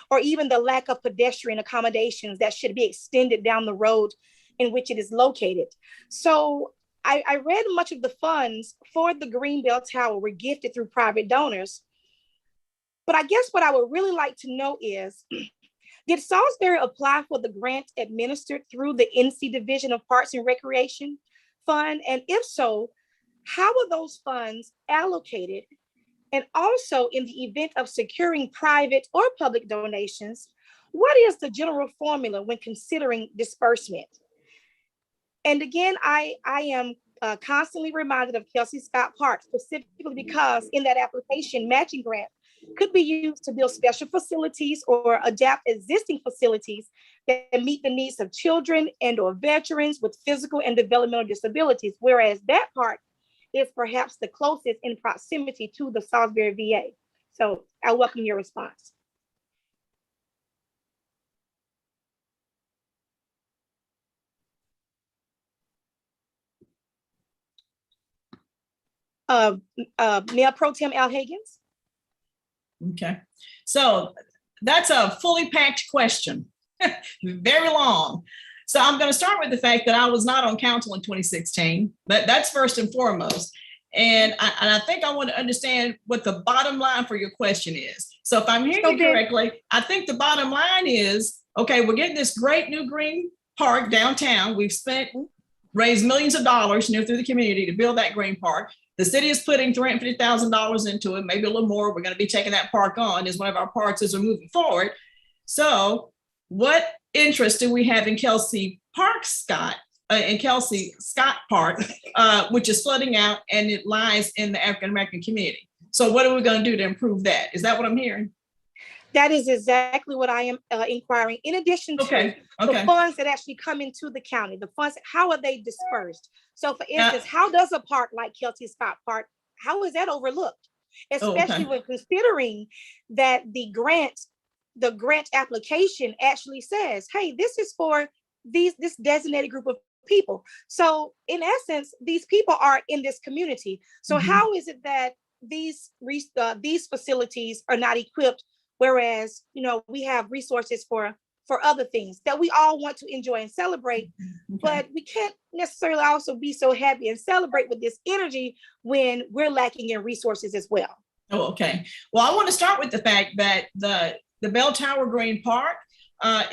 or even the lack of pedestrian accommodations that should be extended down the road in which it is located. So I read much of the funds for the Greenbell Tower were gifted through private donors. But I guess what I would really like to know is, did Salisbury apply for the grant administered through the NC Division of Parks and Recreation Fund? And if so, how are those funds allocated? And also, in the event of securing private or public donations, what is the general formula when considering disbursement? And again, I am constantly reminded of Kelsey Scott Park, specifically because in that application, matching grant could be used to build special facilities or adapt existing facilities that meet the needs of children and or veterans with physical and developmental disabilities, whereas that park is perhaps the closest in proximity to the Salisbury VA. So I welcome your response. Mayor Pro Tem Al Higgins. Okay, so that's a fully packed question, very long. So I'm going to start with the fact that I was not on council in 2016. That's first and foremost. And I think I want to understand what the bottom line for your question is. So if I'm hearing you correctly, I think the bottom line is, okay, we're getting this great new green park downtown. We've raised millions of dollars through the community to build that green park. The city is putting $350,000 into it, maybe a little more. We're going to be taking that park on as one of our parks as we're moving forward. So what interest do we have in Kelsey Park, Scott, in Kelsey Scott Park, which is flooding out and it lies in the African-American community? So what are we going to do to improve that? Is that what I'm hearing? That is exactly what I am inquiring. In addition to the funds that actually come into the county, the funds, how are they dispersed? So for instance, how does a park like Kelsey Scott Park, how is that overlooked? Especially when considering that the grant application actually says, hey, this is for this designated group of people. So in essence, these people are in this community. So how is it that these facilities are not equipped, whereas we have resources for other things that we all want to enjoy and celebrate, but we can't necessarily also be so happy and celebrate with this energy when we're lacking in resources as well. Oh, okay. Well, I want to start with the fact that the Bell Tower Green Park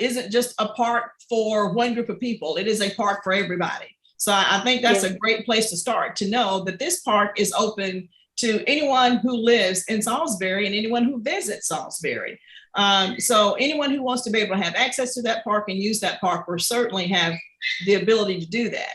isn't just a park for one group of people. It is a park for everybody. So I think that's a great place to start, to know that this park is open to anyone who lives in Salisbury and anyone who visits Salisbury. So anyone who wants to be able to have access to that park and use that park will certainly have the ability to do that.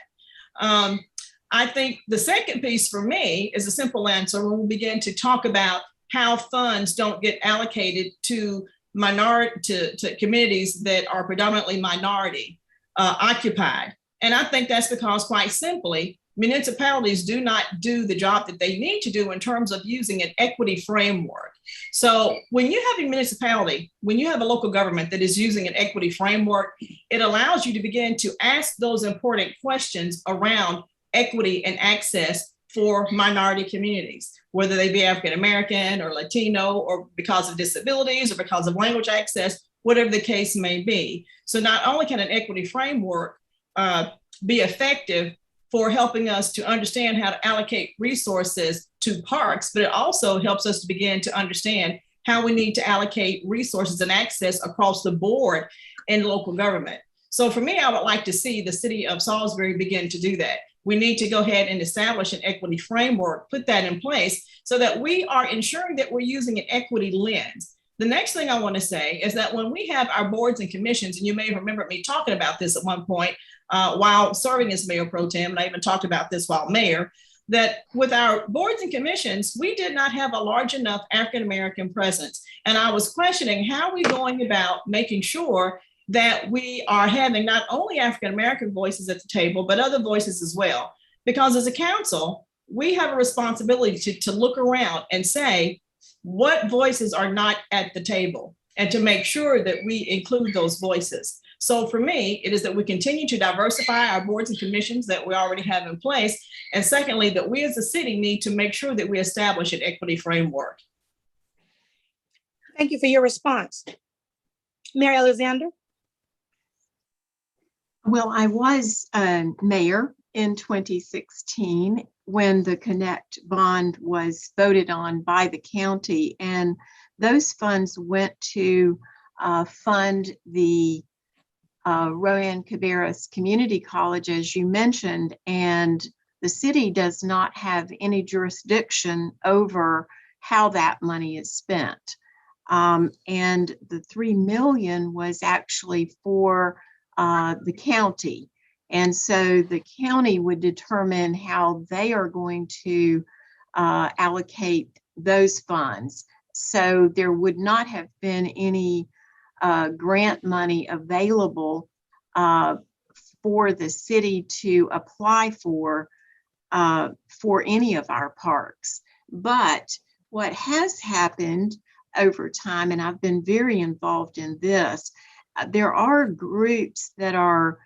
I think the second piece for me is a simple answer when we begin to talk about how funds don't get allocated to to communities that are predominantly minority occupied. And I think that's because, quite simply, municipalities do not do the job that they need to do in terms of using an equity framework. So when you have a municipality, when you have a local government that is using an equity framework, it allows you to begin to ask those important questions around equity and access for minority communities, whether they be African American or Latino, or because of disabilities or because of language access, whatever the case may be. So not only can an equity framework be effective for helping us to understand how to allocate resources to parks, but it also helps us to begin to understand how we need to allocate resources and access across the board in local government. So for me, I would like to see the city of Salisbury begin to do that. We need to go ahead and establish an equity framework, put that in place so that we are ensuring that we're using an equity lens. The next thing I want to say is that when we have our boards and commissions, and you may remember me talking about this at one point while serving as mayor pro tem, and I even talked about this while mayor, that with our boards and commissions, we did not have a large enough African-American presence. And I was questioning how are we going about making sure that we are having not only African-American voices at the table, but other voices as well. Because as a council, we have a responsibility to look around and say, what voices are not at the table, and to make sure that we include those voices. So for me, it is that we continue to diversify our boards and commissions that we already have in place. And secondly, that we as a city need to make sure that we establish an equity framework. Thank you for your response. Mary Alexander. Well, I was mayor in 2016 when the Connect bond was voted on by the county, and those funds went to fund the Rowan Cabarrus Community College, as you mentioned, and the city does not have any jurisdiction over how that money is spent. And the $3 million was actually for the county. And so the county would determine how they are going to allocate those funds. So there would not have been any grant money available for the city to apply for any of our parks. But what has happened over time, and I've been very involved in this, there are groups that are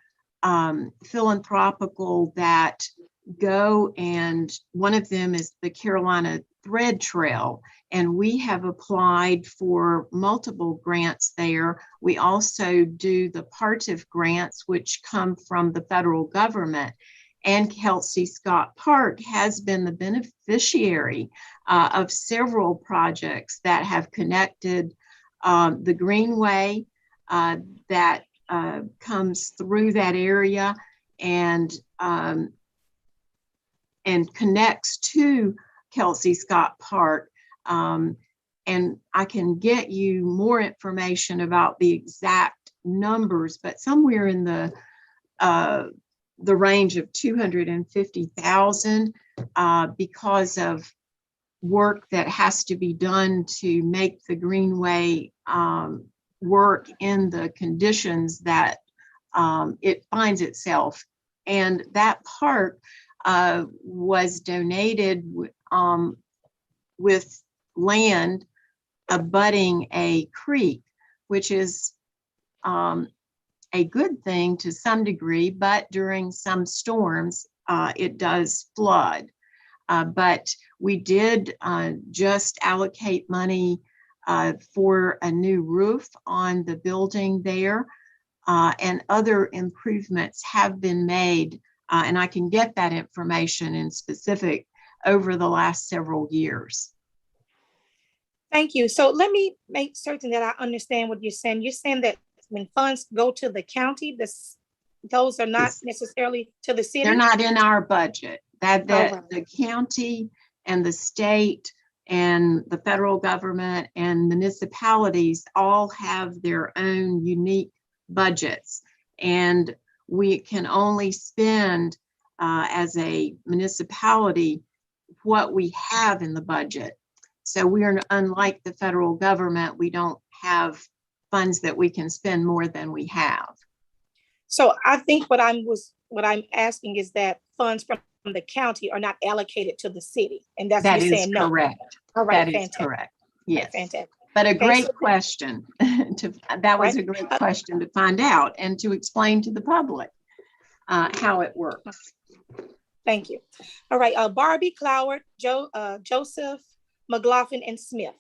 philanthropical that go, and one of them is the Carolina Thread Trail, and we have applied for multiple grants there. We also do the Partif grants, which come from the federal government, and Kelsey Scott Park has been the beneficiary of several projects that have connected the Greenway that comes through that area and connects to Kelsey Scott Park. And I can get you more information about the exact numbers, but somewhere in the range of 250,000 because of work that has to be done to make the Greenway work in the conditions that it finds itself. And that park was donated with land abutting a creek, which is a good thing to some degree, but during some storms, it does flood. But we did just allocate money for a new roof on the building there, and other improvements have been made, and I can get that information in specific over the last several years. Thank you. So let me make certain that I understand what you're saying. You're saying that when funds go to the county, those are not necessarily to the city? They're not in our budget. That right. The county and the state and the federal government and municipalities all have their own unique budgets. And we can only spend as a municipality what we have in the budget. So we are unlike the federal government. We don't have funds that we can spend more than we have. So I think what I'm asking is that funds from the county are not allocated to the city, and that's That what you're is saying. No. correct. All right, That is fantastic. correct. Yes. Fantastic. But a great so- question. That was a great question to find out and to explain to the public how it works. Thank you. All right, Barbie, Cloward, Joseph, McLaughlin, and Smith.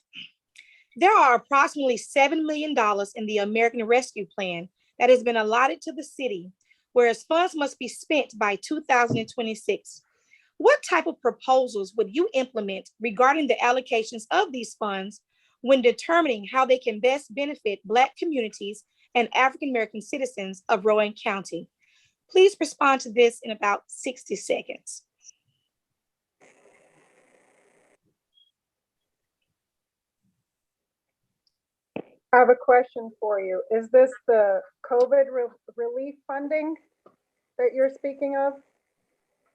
There are approximately $7 million in the American Rescue Plan that has been allotted to the city, whereas funds must be spent by 2026. What type of proposals would you implement regarding the allocations of these funds when determining how they can best benefit Black communities and African American citizens of Rowan County? Please respond to this in about 60 seconds. I have a question for you. Is this the COVID relief funding that you're speaking of?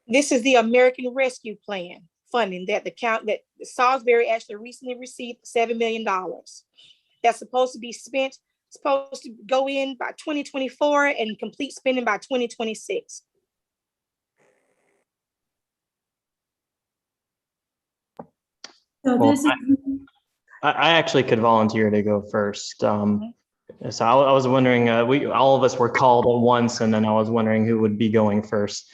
This is the American Rescue Plan funding that that Salisbury actually recently received $7 million. That's supposed to be spent, supposed to go in by 2024 and complete spending by 2026. So Well, this is, I actually could volunteer to go first. So I was wondering, all of us were called at once, and then I was wondering who would be going first.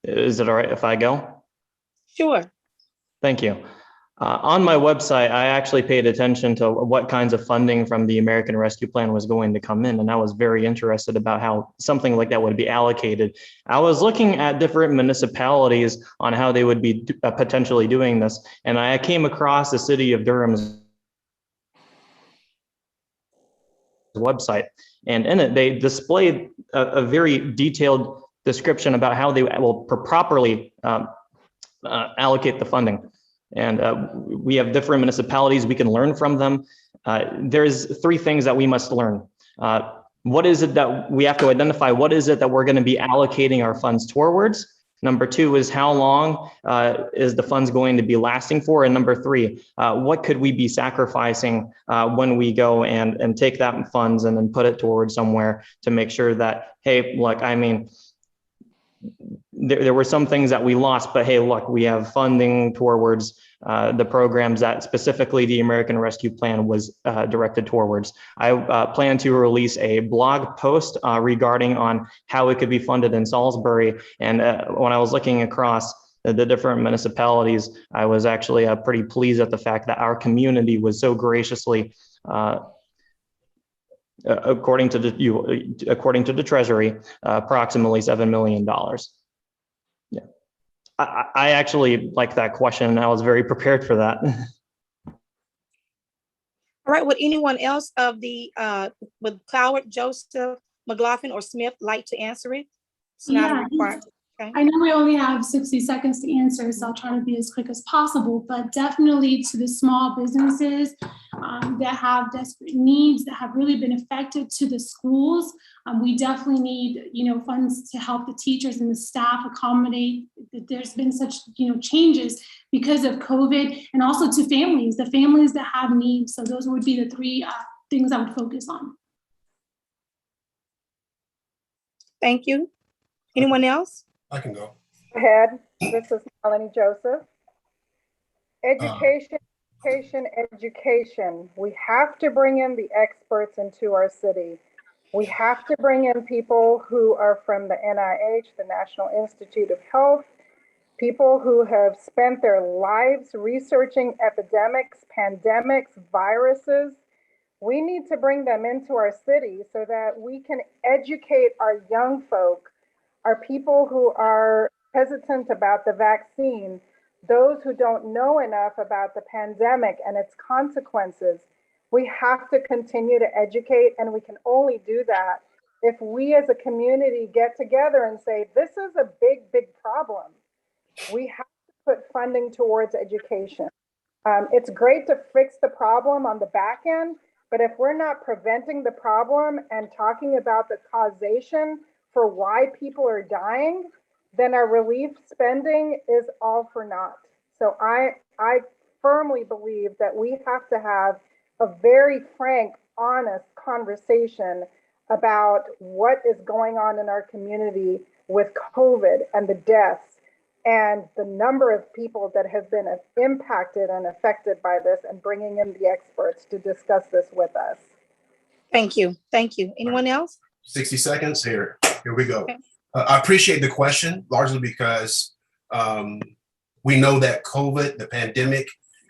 Is it all right if I go? Sure. Thank you. On my website, I actually paid attention to what kinds of funding from the American Rescue Plan was going to come in, and I was very interested about how something like that would be allocated. I was looking at different municipalities on how they would be potentially doing this, and I came across the city of Durham's website, and in it, they displayed a very detailed description about how they will properly allocate the funding. And we have different municipalities. We can learn from them. There's three things that we must learn. What is it that we have to identify? What is it that we're going to be allocating our funds towards? Number two is how long is the funds going to be lasting for? And number three, what could we be sacrificing when we go and take that funds and then put it towards somewhere to make sure that, hey, look, I mean, there were some things that we lost, but hey, look, we have funding towards the programs that specifically the American Rescue Plan was directed towards. I plan to release a blog post regarding on how it could be funded in Salisbury. And when I was looking across the different municipalities, I was actually pretty pleased at the fact that our community was so graciously according to the Treasury, approximately $7 million. Yeah, I actually like that question, and I was very prepared for that. All right, would anyone else of the, would Cloward, Joseph, McLaughlin, or Smith like to answer it? It's not a requirement. Okay. I know we only have 60 seconds to answer, so I'll try to be as quick as possible, but definitely to the small businesses that have desperate needs, that have really been affected, to the schools. We definitely need, funds to help the teachers and the staff accommodate that there's been such, changes because of COVID, and also to families, the families that have needs. So those would be the three things I would focus on. Thank you. Anyone else? I can go. Go ahead. This is Melanie Joseph. Education, education. We have to bring in the experts into our city. We have to bring in people who are from the NIH, the National Institute of Health, people who have spent their lives researching epidemics, pandemics, viruses. We need to bring them into our city so that we can educate our young folk, our people who are hesitant about the vaccine, those who don't know enough about the pandemic and its consequences. We have to continue to educate, and we can only do that if we as a community get together and say, this is a big, big problem. We have to put funding towards education. It's great to fix the problem on the back end, but if we're not preventing the problem and talking about the causation for why people are dying, then our relief spending is all for naught. So I firmly believe that we have to have a very frank, honest conversation about what is going on in our community with COVID and the deaths and the number of people that have been impacted and affected by this, and bringing in the experts to discuss this with us. Thank you. Thank you. Anyone else? 60 seconds here. Here we go. Okay. I appreciate the question, largely because we know that COVID, the pandemic,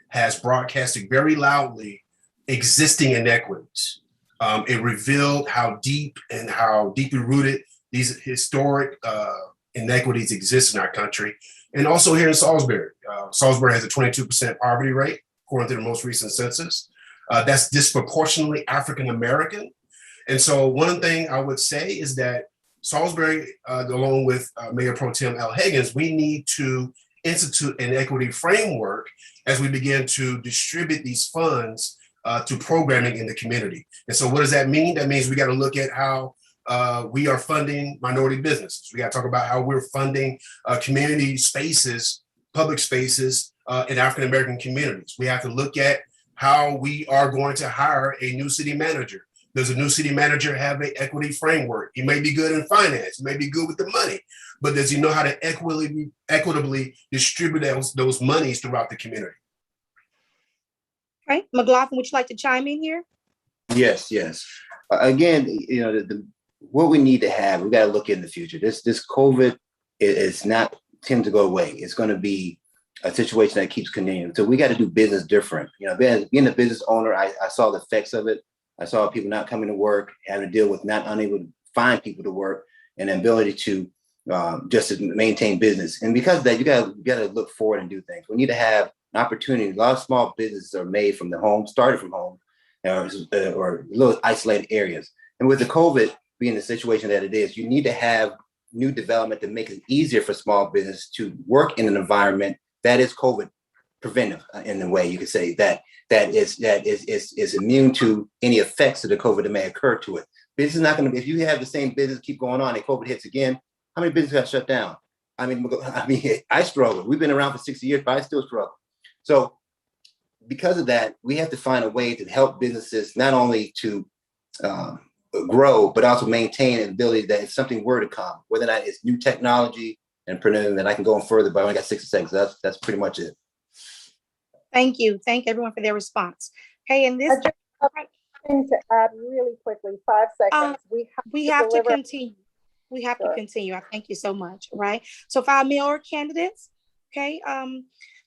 has broadcasted very loudly existing inequities. It revealed how deep and how deeply rooted these historic inequities exist in our country. And also here in Salisbury. Salisbury has a 22% poverty rate, according to the most recent census. That's disproportionately African-American. And so one thing I would say is that Salisbury, along with Mayor Pro Tem Al Higgins, we need to institute an equity framework as we begin to distribute these funds to programming in the community. And so what does that mean? That means we got to look at how we are funding minority businesses. We got to talk about how we're funding community spaces, public spaces in African-American communities. We have to look at how we are going to hire a new city manager. Does a new city manager have an equity framework? He may be good in finance, he may be good with the money, but does he know how to equitably distribute those monies throughout the community? All right, McLaughlin, would you like to chime in here? Yes. Again, what we need to have, we got to look in the future. This COVID is not tend to go away. It's going to be a situation that keeps continuing. So we got to do business different. Being a business owner, I saw the effects of it. I saw people not coming to work, having to deal with not unable to find people to work, and the ability to just to maintain business. And because of that, you got to look forward and do things. We need to have an opportunity. A lot of small businesses are made from the home, started from home, or little isolated areas. And with the COVID being the situation that it is, you need to have new development to make it easier for small business to work in an environment that is COVID preventive in a way you could say that is immune to any effects of the COVID that may occur to it. Business is not going to be, if you have the same business keep going on and COVID hits again, how many businesses got shut down? I struggle. We've been around for 60 years, but I still struggle. So because of that, we have to find a way to help businesses not only to grow, but also maintain an ability that if something were to come, whether or not it's new technology and printing, that I can go on further, but I only got 60 seconds. That's pretty much it. Thank you. Thank everyone for their response. Okay, and this Thing to add really quickly, 5 seconds. we have to deliver- continue. We have to Sure. continue. I thank you so much. Right. So for our mayor candidates, okay.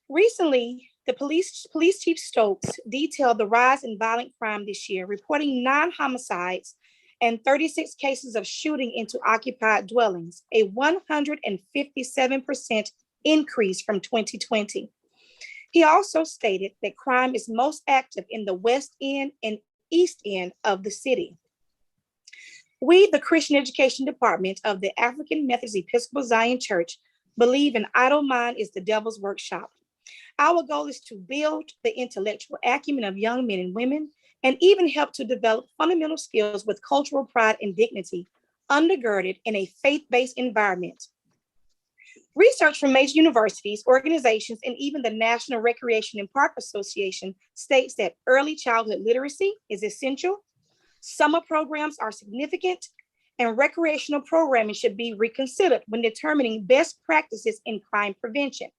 Recently, the police chief Stokes detailed the rise in violent crime this year, reporting 9 homicides and 36 cases of shooting into occupied dwellings, a 157% increase from 2020. He also stated that crime is most active in the West End and East End of the city. We, the Christian Education Department of the African Methodist Episcopal Zion Church, believe an idle mind is the devil's workshop. Our goal is to build the intellectual acumen of young men and women, and even help to develop fundamental skills with cultural pride and dignity, undergirded in a faith-based environment. Research from major universities, organizations, and even the National Recreation and Park Association states that early childhood literacy is essential, summer programs are significant, and recreational programming should be reconsidered when determining best practices in crime prevention.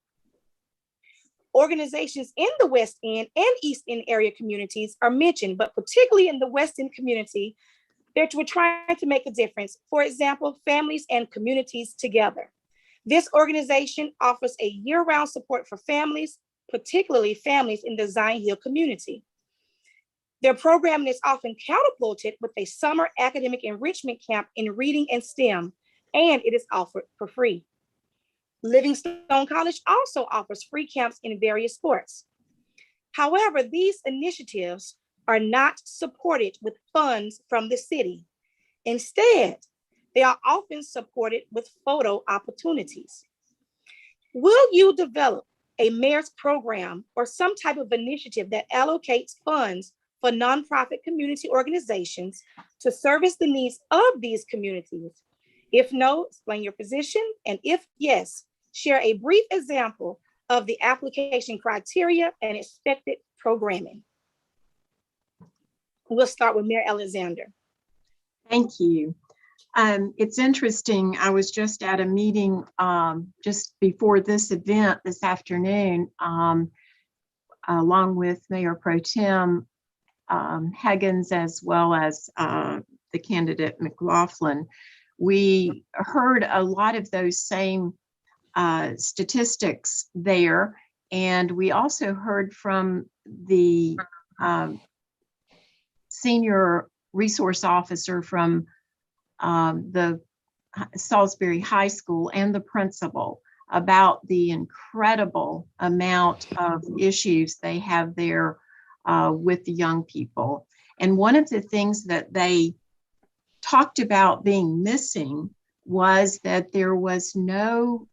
Organizations in the West End and East End area communities are mentioned, but particularly in the West End community, we're trying to make a difference. For example, Families and Communities Together. This organization offers a year-round support for families, particularly families in the Zion Hill community. Their programming is often catapulted with a summer academic enrichment camp in reading and STEM, and it is offered for free. Livingstone College also offers free camps in various sports. However, these initiatives are not supported with funds from the city. Instead, they are often supported with photo opportunities. Will you develop a mayor's program or some type of initiative that allocates funds for nonprofit community organizations to service the needs of these communities? If no, explain your position, and if yes, share a brief example of the application criteria and expected programming. We'll start with Mayor Alexander. Thank you. It's interesting. I was just at a meeting just before this event this afternoon, along with Mayor Pro Tem Higgins, as well as the candidate McLaughlin. We heard a lot of those same statistics there. And we also heard from the senior resource officer from the Salisbury High School and the principal about the incredible amount of issues they have there with the young people. And one of the things that they talked about being missing was that there was no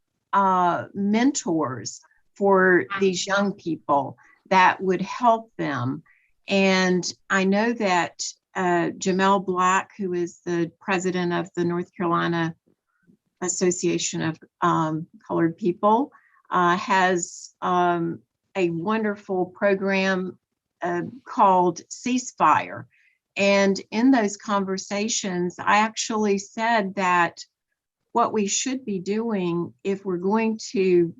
mentors for these young people that would help them. And I know that Jamel Black, who is the president of the North Carolina Association of Colored People, has a wonderful program called Ceasefire. And in those conversations, I actually said that what we should be doing if we're going to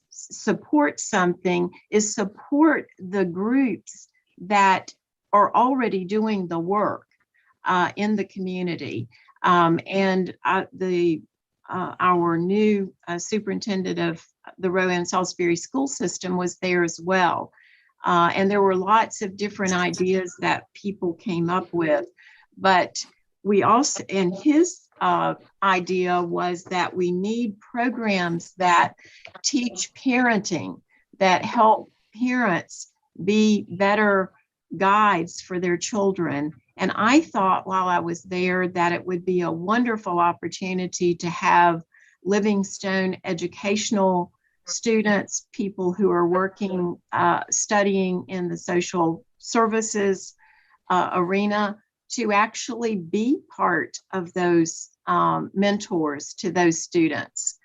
support something is support the groups that are already doing the work in the community. And our new superintendent of the Rowan Salisbury school system was there as well. And there were lots of different ideas that people came up with, but we also, and his idea was that we need programs that teach parenting, that help parents be better guides for their children. And I thought while I was there that it would be a wonderful opportunity to have Livingstone educational students, people who are working, studying in the social services arena, to actually be part of those mentors to those students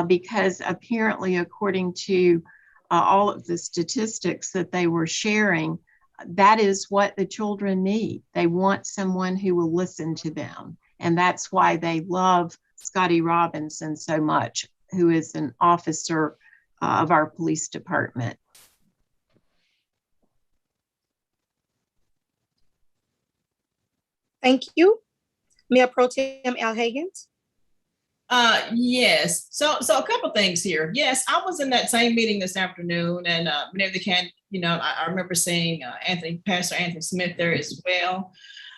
because apparently, according to all of the statistics that they were sharing, that is what the children need. They want someone who will listen to them. And that's why they love Scotty Robinson so much, who is an officer of our police department. Thank you. Mayor Pro Tem Al Hagins. Yes. So a couple things here. Yes, I was in that same meeting this afternoon, and whenever they can, I remember seeing Pastor Anthony Smith there as well.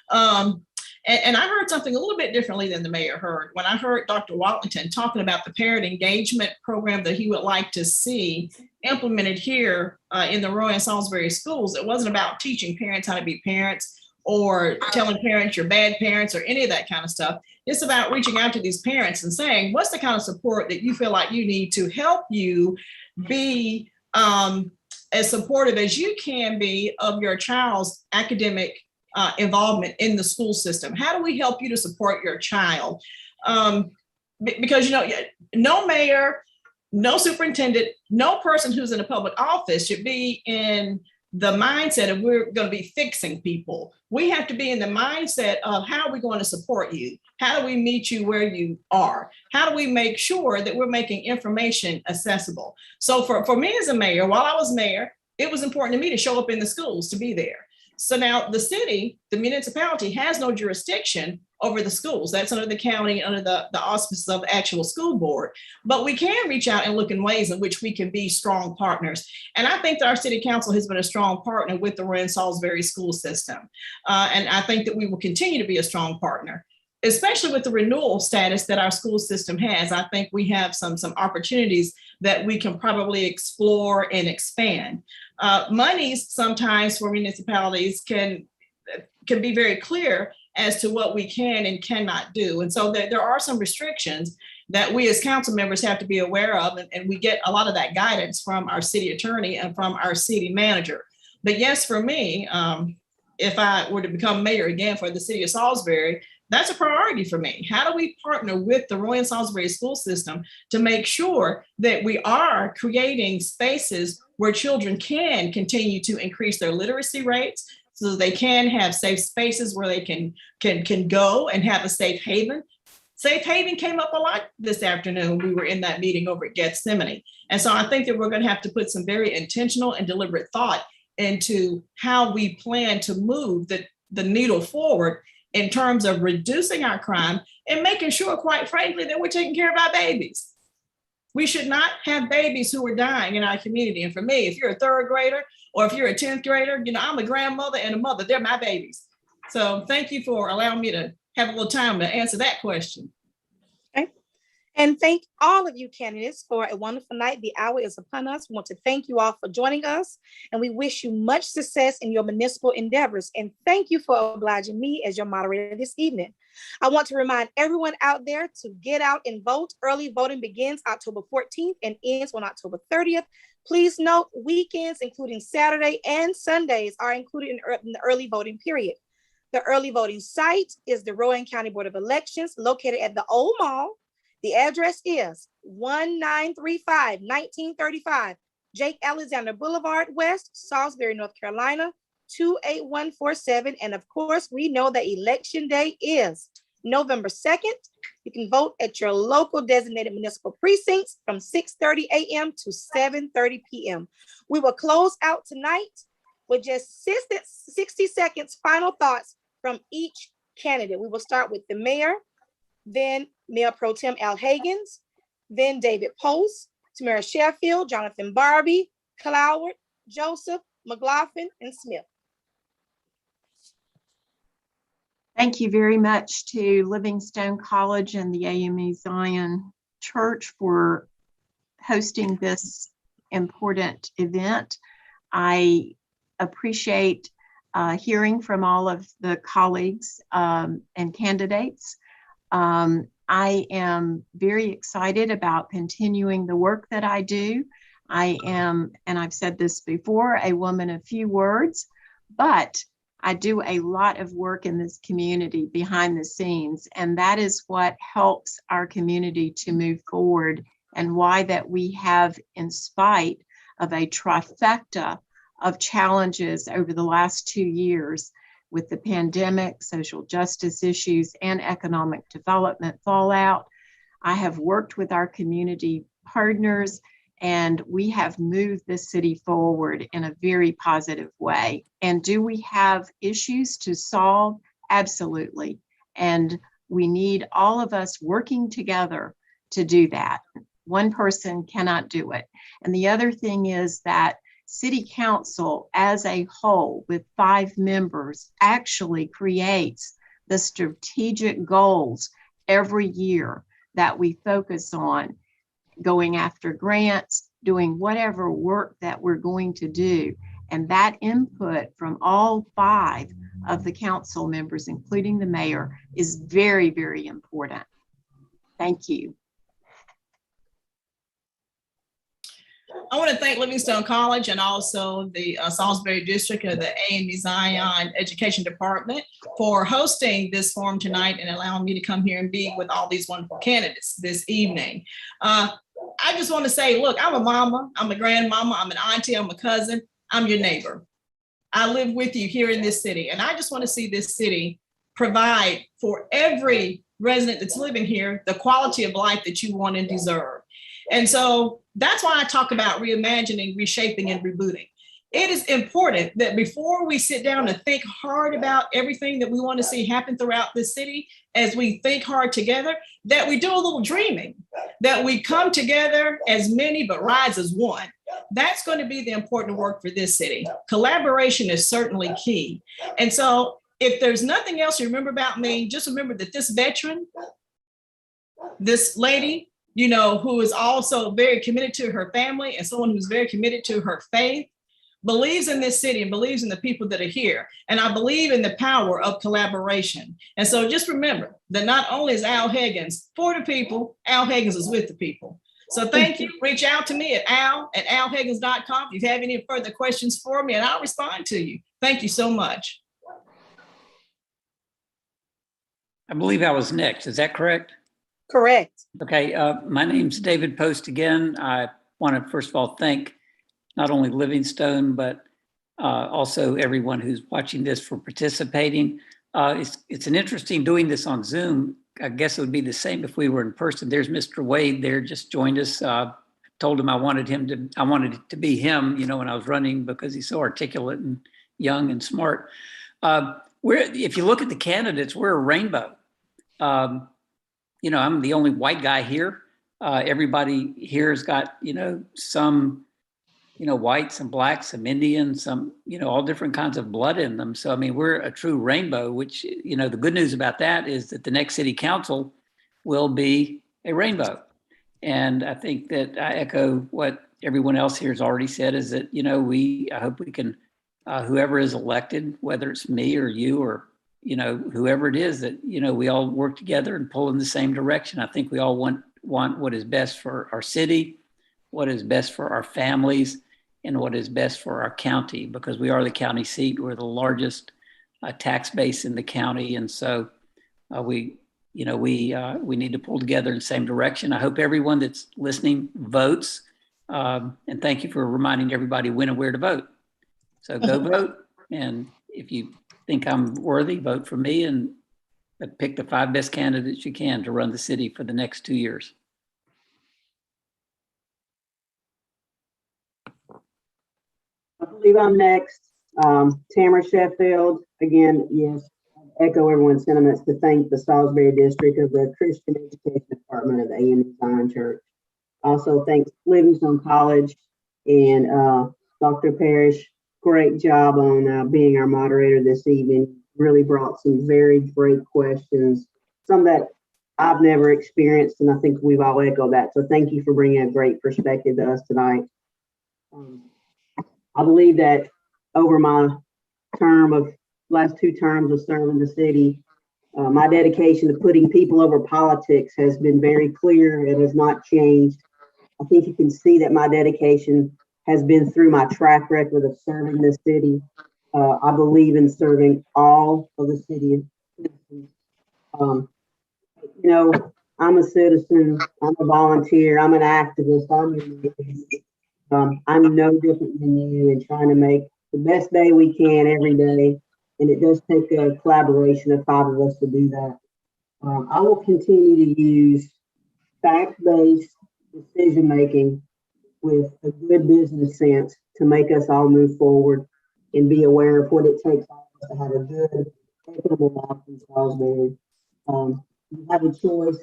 And I heard something a little bit differently than the mayor heard. When I heard Dr. Watlington talking about the parent engagement program that he would like to see implemented here in the Roy and Salisbury schools, it wasn't about teaching parents how to be parents or telling parents you're bad parents or any of that kind of stuff. It's about reaching out to these parents and saying, what's the kind of support that you feel like you need to help you be as supportive as you can be of your child's academic involvement in the school system? How do we help you to support your child? Because, no mayor, no superintendent, no person who's in a public office should be in the mindset of we're going to be fixing people. We have to be in the mindset of how are we going to support you? How do we meet you where you are? How do we make sure that we're making information accessible? So for me as a mayor, while I was mayor, it was important to me to show up in the schools, to be there. So now the city, the municipality has no jurisdiction over the schools. That's under the county, under the auspices of the actual school board. But we can reach out and look in ways in which we can be strong partners. And I think that our city council has been a strong partner with the Roy and Salisbury school system. And I think that we will continue to be a strong partner, especially with the renewal status that our school system has. I think we have some opportunities that we can probably explore and expand. Monies sometimes for municipalities can be very clear as to what we can and cannot do. And so there are some restrictions that we as council members have to be aware of. And we get a lot of that guidance from our city attorney and from our city manager. But yes, for me, if I were to become mayor again for the city of Salisbury, that's a priority for me. How do we partner with the Roy and Salisbury school system to make sure that we are creating spaces where children can continue to increase their literacy rates, so they can have safe spaces where they can go and have a safe haven? Safe haven came up a lot this afternoon. We were in that meeting over at Gethsemane. And so I think that we're going to have to put some very intentional and deliberate thought into how we plan to move the needle forward in terms of reducing our crime and making sure, quite frankly, that we're taking care of our babies. We should not have babies who are dying in our community. And for me, if you're a third grader or if you're a 10th grader, I'm a grandmother and a mother. They're my babies. So thank you for allowing me to have a little time to answer that question. Okay. And thank all of you candidates for a wonderful night. The hour is upon us. We want to thank you all for joining us, and we wish you much success in your municipal endeavors. And thank you for obliging me as your moderator this evening. I want to remind everyone out there to get out and vote. Early voting begins October 14th and ends on October 30th. Please note, weekends, including Saturday and Sundays, are included in the early voting period. The early voting site is the Rowan County Board of Elections, located at the Old Mall. The address is 1935 1935 Jake Alexander Boulevard West, Salisbury, North Carolina, 28147. And of course, we know that election day is November 2nd. You can vote at your local designated municipal precincts from 6:30 a.m. to 7:30 p.m. We will close out tonight with just 60 seconds final thoughts from each candidate. We will start with the mayor, then Mayor Pro Tem Al Hagins, then David Post, Tamara Sheffield, Jonathan Barbie, Cloward, Joseph, McLaughlin, and Smith. Thank you very much to Livingstone College and the AME Zion Church for hosting this important event. I appreciate hearing from all of the colleagues and candidates. I am very excited about continuing the work that I do. I am, and I've said this before, a woman of few words, but I do a lot of work in this community behind the scenes, and that is what helps our community to move forward, and why that we have, in spite of a trifecta of challenges over the last 2 years with the pandemic, social justice issues, and economic development fallout, I have worked with our community partners, and we have moved this city forward in a very positive way. And do we have issues to solve? Absolutely. And we need all of us working together to do that. One person cannot do it. And the other thing is that City Council as a whole with 5 members actually creates the strategic goals every year that we focus on, going after grants, doing whatever work that we're going to do. And that input from all 5 of the council members, including the mayor, is very, very important. Thank you. I want to thank Livingstone College and also the Salisbury District of the AME Zion Education Department for hosting this forum tonight and allowing me to come here and be with all these wonderful candidates this evening. I just want to say, look, I'm a mama, I'm a grandmama, I'm an auntie, I'm a cousin, I'm your neighbor. I live with you here in this city, and I just want to see this city provide for every resident that's living here the quality of life that you want and deserve. And so that's why I talk about reimagining, reshaping, and rebooting. It is important that before we sit down and think hard about everything that we want to see happen throughout this city, as we think hard together, that we do a little dreaming, that we come together as many but rise as one. That's going to be the important work for this city. Collaboration is certainly key. And so if there's nothing else you remember about me, just remember that this veteran, this lady, you know, who is also very committed to her family and someone who's very committed to her faith, believes in this city and believes in the people that are here. And I believe in the power of collaboration. And so just remember that not only is Al Higgins for the people, Al Higgins is with the people. So thank you. Reach out to me at al@alhiggins.com if you have any further questions for me, and I'll respond to you. Thank you so much. I believe I was next. Is that correct? Correct. Okay. My name's David Post again. I want to first of all thank not only Livingstone, but also everyone who's watching this for participating. It's an interesting doing this on Zoom. I guess it would be the same if we were in person. There's Mr. Wade there, just joined us. Told him I wanted it to be him, you know, when I was running, because he's so articulate and young and smart. If you look at the candidates, we're a rainbow. You know, I'm the only white guy here. Everybody here has got, you know, some, you know, white, some black, some Indian, some, you know, all different kinds of blood in them. So, I mean, we're a true rainbow, which, you know, the good news about that is that the next city council will be a rainbow. And I think that I echo what everyone else here has already said, is that, you know, I hope we can, whoever is elected, whether it's me or you or, you know, whoever it is, that, you know, we all work together and pull in the same direction. I think we all want what is best for our city, what is best for our families, and what is best for our county, because we are the county seat. We're the largest tax base in the county. And so we need to pull together in the same direction. I hope everyone that's listening votes. And thank you for reminding everybody when and where to vote. So go vote. And if you think I'm worthy, vote for me, and pick the 5 best candidates you can to run the city for the next 2 years. I believe I'm next. Tamara Sheffield. Again, yes, echo everyone's sentiments to thank the Salisbury District of the Christian Education Department of the AME Zion Church. Also, thanks Livingstone College and Dr. Parrish. Great job on being our moderator this evening. Really brought some very great questions, some that I've never experienced, and I think we've all echoed that. So thank you for bringing a great perspective to us tonight. I believe that over my last 2 terms of serving the city, my dedication to putting people over politics has been very clear. It has not changed. I think you can see that my dedication has been through my track record of serving this city. I believe in serving all of the city citizens. Um, you know, I'm a citizen, I'm a volunteer, I'm an activist, I'm no different than you in trying to make the best day we can every day. And it does take a collaboration of 5 of us to do that. I will continue to use fact-based decision-making with a good business sense to make us all move forward and be aware of what it takes to have a good, equitable life in Salisbury. You have a choice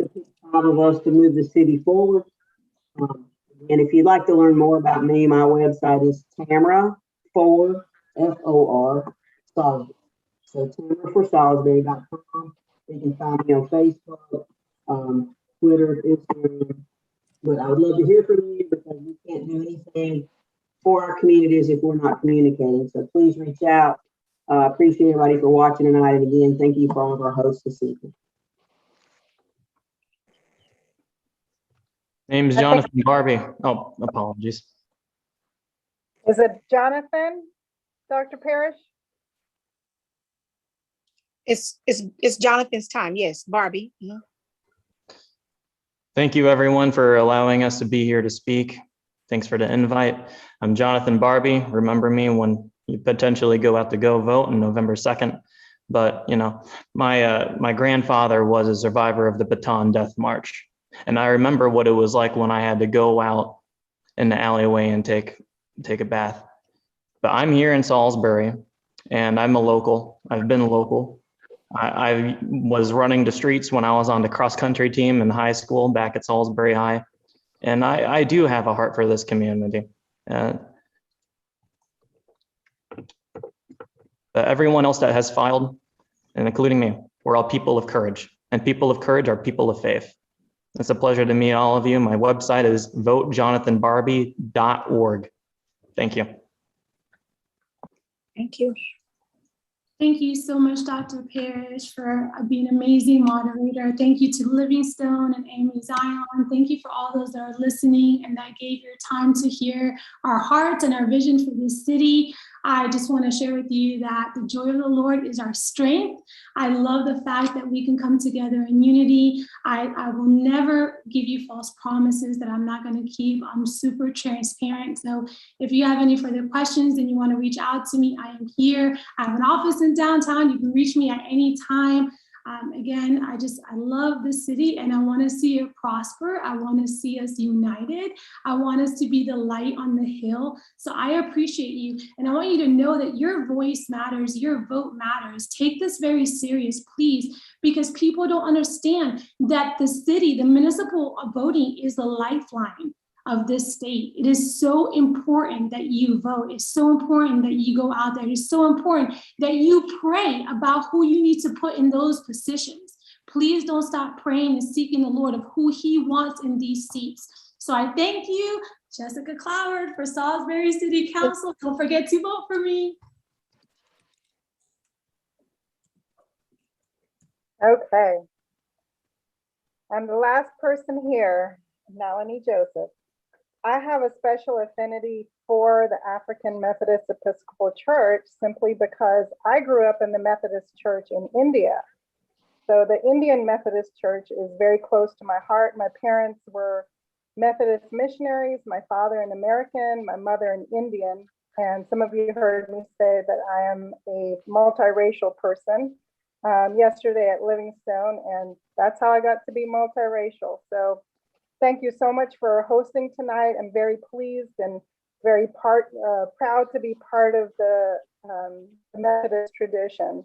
to pick 5 of us to move the city forward. And if you'd like to learn more about me, my website is Tamara for FOR Salisbury. So TamaraForSalisbury.com. You can find me on Facebook, Twitter, Instagram. But I would love to hear from you because we can't do anything for our communities if we're not communicating. So please reach out. Appreciate everybody for watching tonight. And again, thank you for all of our hosts this evening. Name is Jonathan Barbie. Oh, apologies. Is it Jonathan, Dr. Parrish? It's Jonathan's time. Yes, Barbie. Mhm. Thank you, everyone, for allowing us to be here to speak. Thanks for the invite. I'm Jonathan Barbie. Remember me when you potentially go out to go vote on November 2nd. But, you know, my grandfather was a survivor of the Bataan Death March. And I remember what it was like when I had to go out in the alleyway and take a bath. But I'm here in Salisbury and I'm a local. I've been a local. I was running the streets when I was on the cross country team in high school back at Salisbury High. And I do have a heart for this community. Everyone else that has filed, and including me, we're all people of courage. And people of courage are people of faith. It's a pleasure to meet all of you. My website is votejonathanbarbie.org. Thank you. Thank you. Thank you so much, Dr. Parrish, for being an amazing moderator. Thank you to Livingstone and Amy Zion. Thank you for all those that are listening and that gave your time to hear our hearts and our vision for this city. I just want to share with you that the joy of the Lord is our strength. I love the fact that we can come together in unity. I will never give you false promises that I'm not going to keep. I'm super transparent. So if you have any further questions and you want to reach out to me, I am here. I have an office in downtown. You can reach me at any time. Again, I love this city and I want to see it prosper. I want to see us united. I want us to be the light on the hill. So I appreciate you. And I want you to know that your voice matters. Your vote matters. Take this very serious, please, because people don't understand that the city, the municipal voting is the lifeline of this state. It is so important that you vote. It's so important that you go out there. It's so important that you pray about who you need to put in those positions. Please don't stop praying and seeking the Lord of who he wants in these seats. So I thank you, Jessica Cloward, for Salisbury City Council. Don't forget to vote for me. Okay. And the last person here, Melanie Joseph. I have a special affinity for the African Methodist Episcopal Church simply because I grew up in the Methodist Church in India. So the Indian Methodist Church is very close to my heart. My parents were Methodist missionaries, my father an American, my mother an Indian. And some of you heard me say that I am a multiracial person yesterday at Livingstone, and that's how I got to be multiracial. So thank you so much for hosting tonight. I'm very pleased and very proud to be part of the Methodist tradition.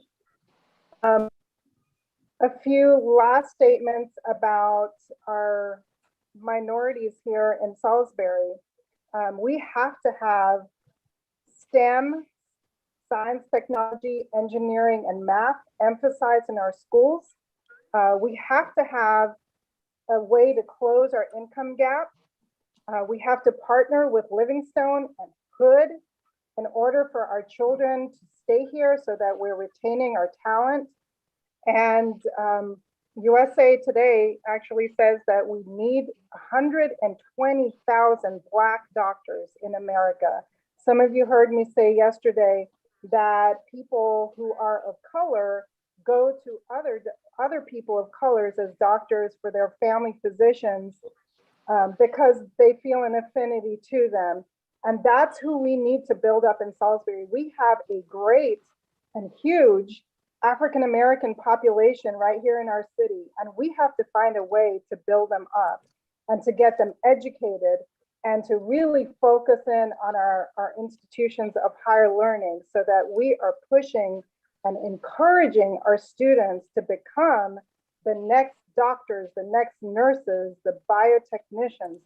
A few last statements about our minorities here in Salisbury. We have to have STEM, science, technology, engineering, and math emphasized in our schools. We have to have a way to close our income gap. We have to partner with Livingstone and Hood in order for our children to stay here so that we're retaining our talent. And USA Today actually says that we need 120,000 Black doctors in America. Some of you heard me say yesterday, that people who are of color go to other people of colors as doctors for their family physicians because they feel an affinity to them. And that's who we need to build up in Salisbury. We have a great and huge African-American population right here in our city, and we have to find a way to build them up and to get them educated and to really focus in on our institutions of higher learning so that we are pushing and encouraging our students to become the next doctors, the next nurses, the biotechnicians,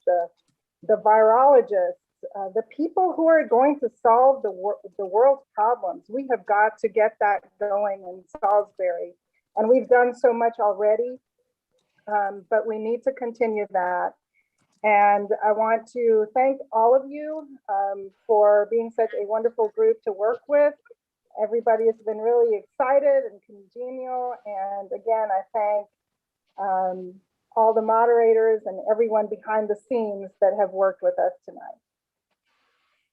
the virologists, the people who are going to solve the world's problems. We have got to get that going in Salisbury. And we've done so much already, but we need to continue that. And I want to thank all of you for being such a wonderful group to work with. Everybody has been really excited and congenial. And again, I thank all the moderators and everyone behind the scenes that have worked with us tonight.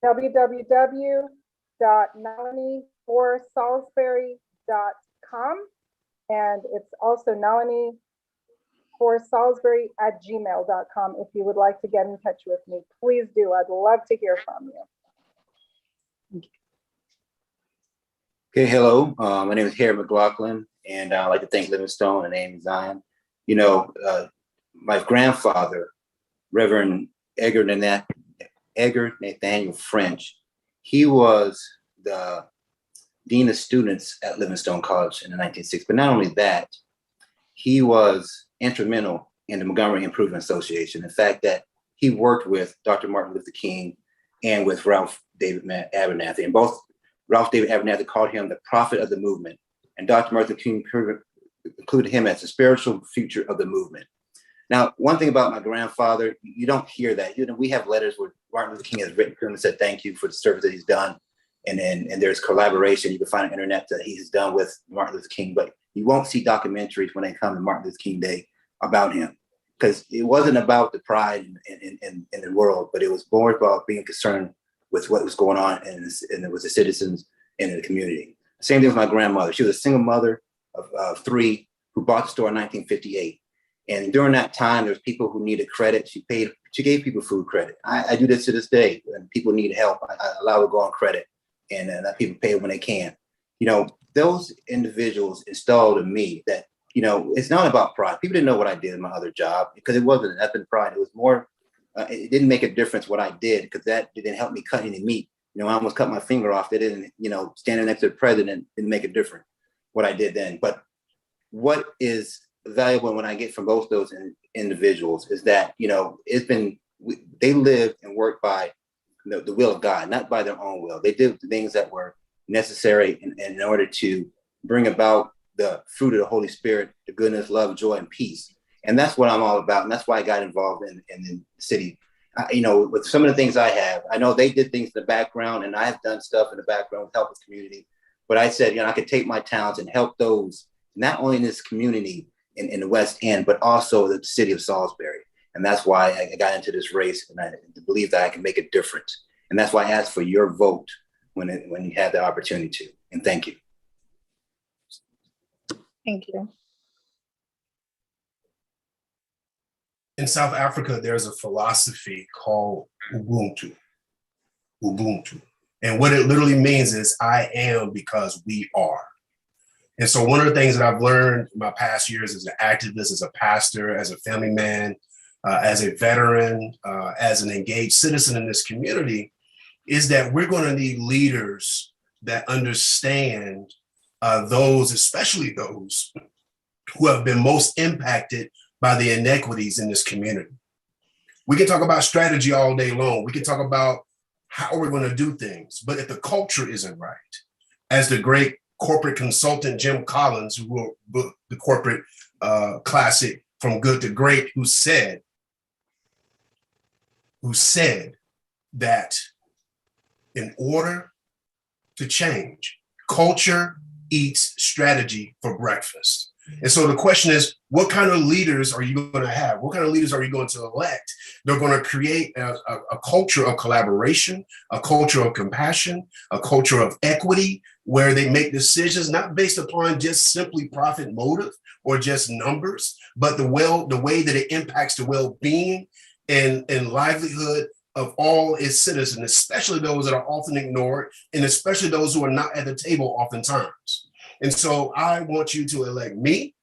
www.naliniforsalisbury.com, and it's also naliniforsalisbury@gmail.com if you would like to get in touch with me. Please do. I'd love to hear from you. Okay, hello. My name is Harry McLaughlin, and I'd like to thank Livingstone and Amy Zion. You know, my grandfather, Reverend Edgar Nathaniel French, he was the Dean of Students at Livingstone College in the 1960s. But not only that, he was instrumental in the Montgomery Improvement Association. In fact, that he worked with Dr. Martin Luther King and with Ralph David Abernathy. And both Ralph David Abernathy called him the prophet of the movement. And Dr. Martin Luther King included him as the spiritual future of the movement. Now, one thing about my grandfather, you don't hear that. You know, we have letters where Martin Luther King has written to him and said, thank you for the service that he's done. And there's collaboration. You can find on the internet that he's done with Martin Luther King, but you won't see documentaries when they come to Martin Luther King Day about him. Because it wasn't about the pride in the world, but it was more about being concerned with what was going on and with the citizens and in the community. Same thing with my grandmother. She was a single mother of three who bought the store in 1958. And during that time, there was people who needed credit. She gave people food credit. I do this to this day. When people need help, I allow it to go on credit and let people pay when they can. You know, those individuals installed in me that, you know, it's not about pride. People didn't know what I did in my other job because it wasn't an effing pride. It was more, it didn't make a difference what I did because that didn't help me cut any meat. You know, I almost cut my finger off. They didn't, you know, standing next to the president didn't make a difference what I did then. But what is valuable when I get from both those individuals is that, you know, they lived and worked by the will of God, not by their own will. They did the things that were necessary in order to bring about the fruit of the Holy Spirit, the goodness, love, joy, and peace. And that's what I'm all about. And that's why I got involved in the city. You know, with some of the things I have, I know they did things in the background and I have done stuff in the background with help with the community. But I said, you know, I could take my talents and help those, not only in this community in the West End, but also the city of Salisbury. And that's why I got into this race, and I believe that I can make a difference. And that's why I asked for your vote when you had the opportunity to. And thank you. Thank you. In South Africa, there's a philosophy called Ubuntu. Ubuntu. And what it literally means is I am because we are. And so one of the things that I've learned in my past years as an activist, as a pastor, as a family man, as a veteran, as an engaged citizen in this community, is that we're going to need leaders that understand those, especially those who have been most impacted by the inequities in this community. We can talk about strategy all day long. We can talk about how we're going to do things, but if the culture isn't right, as the great corporate consultant Jim Collins, who wrote the corporate classic From Good to Great, who said that in order to change, culture eats strategy for breakfast. And so the question is, what kind of leaders are you going to have? What kind of leaders are you going to elect? They're going to create a culture of collaboration, a culture of compassion, a culture of equity, where they make decisions not based upon just simply profit motive or just numbers, but the way that it impacts the well-being and livelihood of all its citizens, especially those that are often ignored, and especially those who are not at the table oftentimes. And so I want you to elect me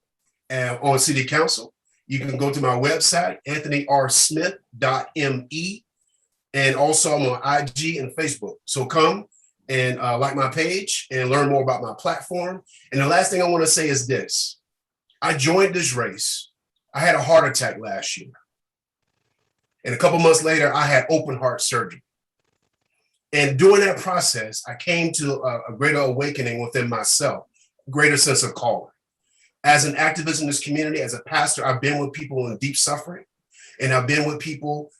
on City Council. You can go to my website, anthonyrsmith.me, and also I'm on IG and Facebook. So come and like my page and learn more about my platform. And the last thing I want to say is this. I joined this race. I had a heart attack last year. And a couple months later, I had open heart surgery. And during that process, I came to a greater awakening within myself, greater sense of calling. As an activist in this community, as a pastor, I've been with people in deep suffering, and I've been with people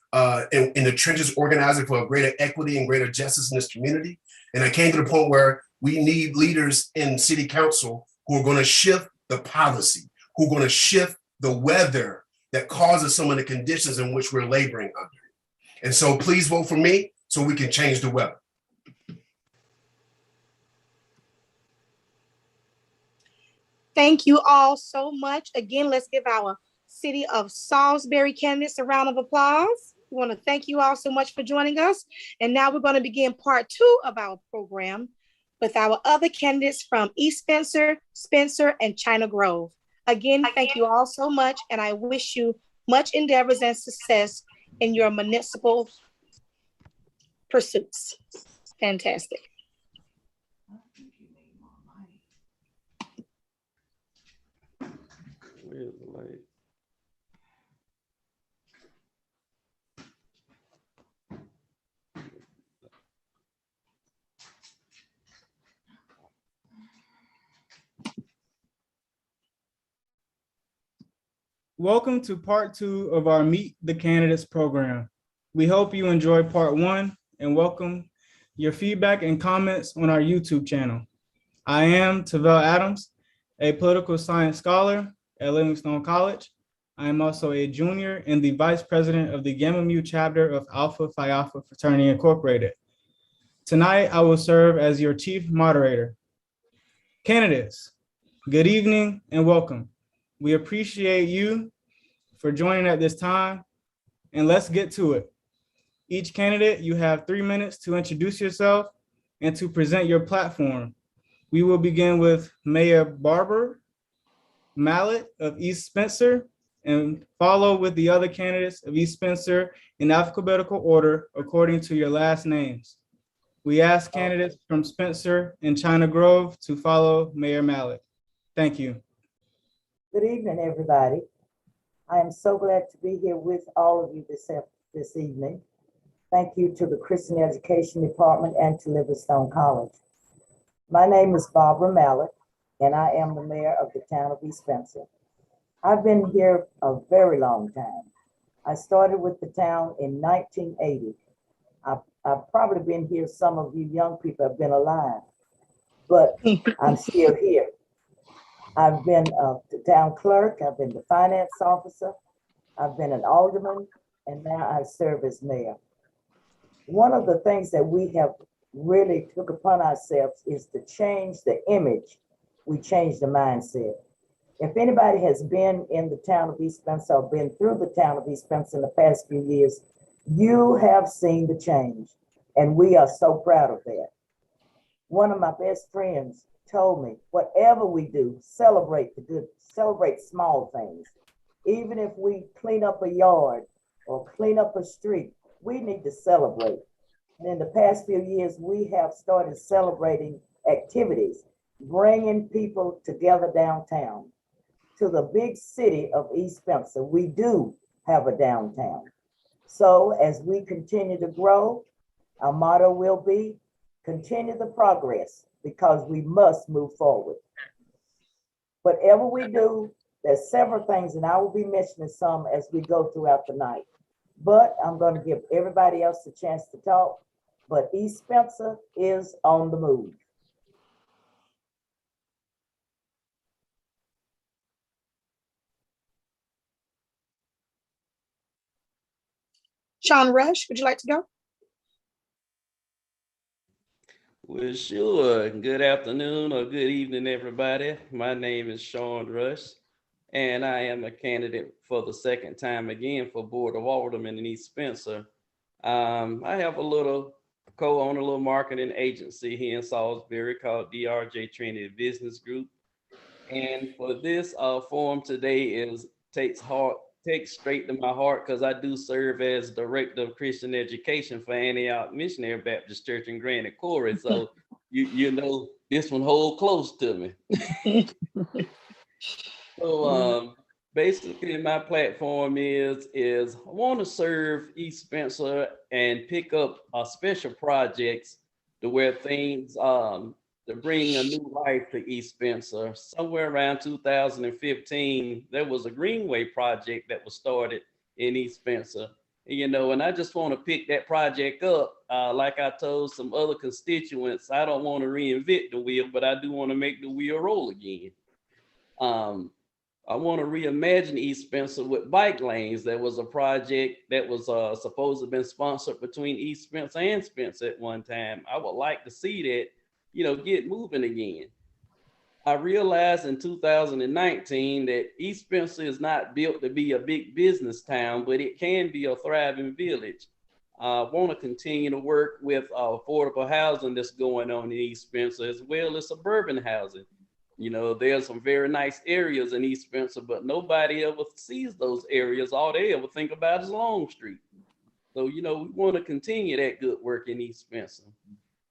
in the trenches organizing for a greater equity and greater justice in this community. And I came to the point where we need leaders in City Council who are going to shift the policy, who are going to shift the weather that causes some of the conditions in which we're laboring under. And so please vote for me so we can change the weather. Thank you all so much. Again, let's give our City of Salisbury candidates a round of applause. We want to thank you all so much for joining us. And now we're going to begin part 2 of our program with our other candidates from East Spencer, Spencer, and China Grove. Again, thank you all so much, and I wish you much endeavors and success in your municipal pursuits. Fantastic. Where's the light? Welcome to part 2 of our Meet the Candidates program. We hope you enjoyed part 1 and welcome your feedback and comments on our YouTube channel. I am Tavel Adams, a political science scholar at Livingstone College. I am also a junior and the vice president of the Gamma Mu chapter of Alpha Phi Alpha Fraternity Incorporated. Tonight, I will serve as your chief moderator. Candidates, good evening and welcome. We appreciate you for joining at this time, and let's get to it. Each candidate, you have 3 minutes to introduce yourself and to present your platform. We will begin with Mayor Barbara Mallett of East Spencer and follow with the other candidates of East Spencer in alphabetical order according to your last names. We ask candidates from Spencer and China Grove to follow Mayor Mallett. Thank you. Good evening, everybody. I am so glad to be here with all of you this evening. Thank you to the Christian Education Department and to Livingstone College. My name is Barbara Mallett, and I am the mayor of the town of East Spencer. I've been here a very long time. I started with the town in 1980. I've probably been here, some of you young people have been alive, but I'm still here. I've been the town clerk, I've been the finance officer, I've been an alderman, and now I serve as mayor. One of the things that we have really took upon ourselves is to change the image. We change the mindset. If anybody has been in the town of East Spencer or been through the town of East Spencer in the past few years, you have seen the change, and we are so proud of that. One of my best friends told me, whatever we do, celebrate the good, celebrate small things. Even if we clean up a yard or clean up a street, we need to celebrate. And in the past few years, we have started celebrating activities, bringing people together downtown. To the big city of East Spencer, we do have a downtown. So as we continue to grow, our motto will be, continue the progress, because we must move forward. Whatever we do, there's several things, and I will be mentioning some as we go throughout the night. But I'm going to give everybody else a chance to talk. But East Spencer is on the move. Sean Rush, would you like to go? Well, sure. Good afternoon or good evening, everybody. My name is Sean Rush, and I am a candidate for the second time again for Board of Aldermen in East Spencer. I have co-own a little marketing agency here in Salisbury called DRJ Trinity Business Group. And for this forum today takes straight to my heart because I do serve as Director of Christian Education for Antioch Missionary Baptist Church in Granite Quarry. So you know this one hold close to me. So basically my platform is I want to serve East Spencer and pick up special projects to where things to bring a new life to East Spencer. Somewhere around 2015, there was a Greenway project that was started in East Spencer. And I just want to pick that project up. Like I told some other constituents, I don't want to reinvent the wheel, but I do want to make the wheel roll again. I want to reimagine East Spencer with bike lanes. There was a project that was supposed to have been sponsored between East Spencer and Spencer at one time. I would like to see that get moving again. I realized in 2019 that East Spencer is not built to be a big business town, but it can be a thriving village. I want to continue to work with affordable housing that's going on in East Spencer, as well as suburban housing. There's some very nice areas in East Spencer, but nobody ever sees those areas. All they ever think about is Long Street. So, we want to continue that good work in East Spencer.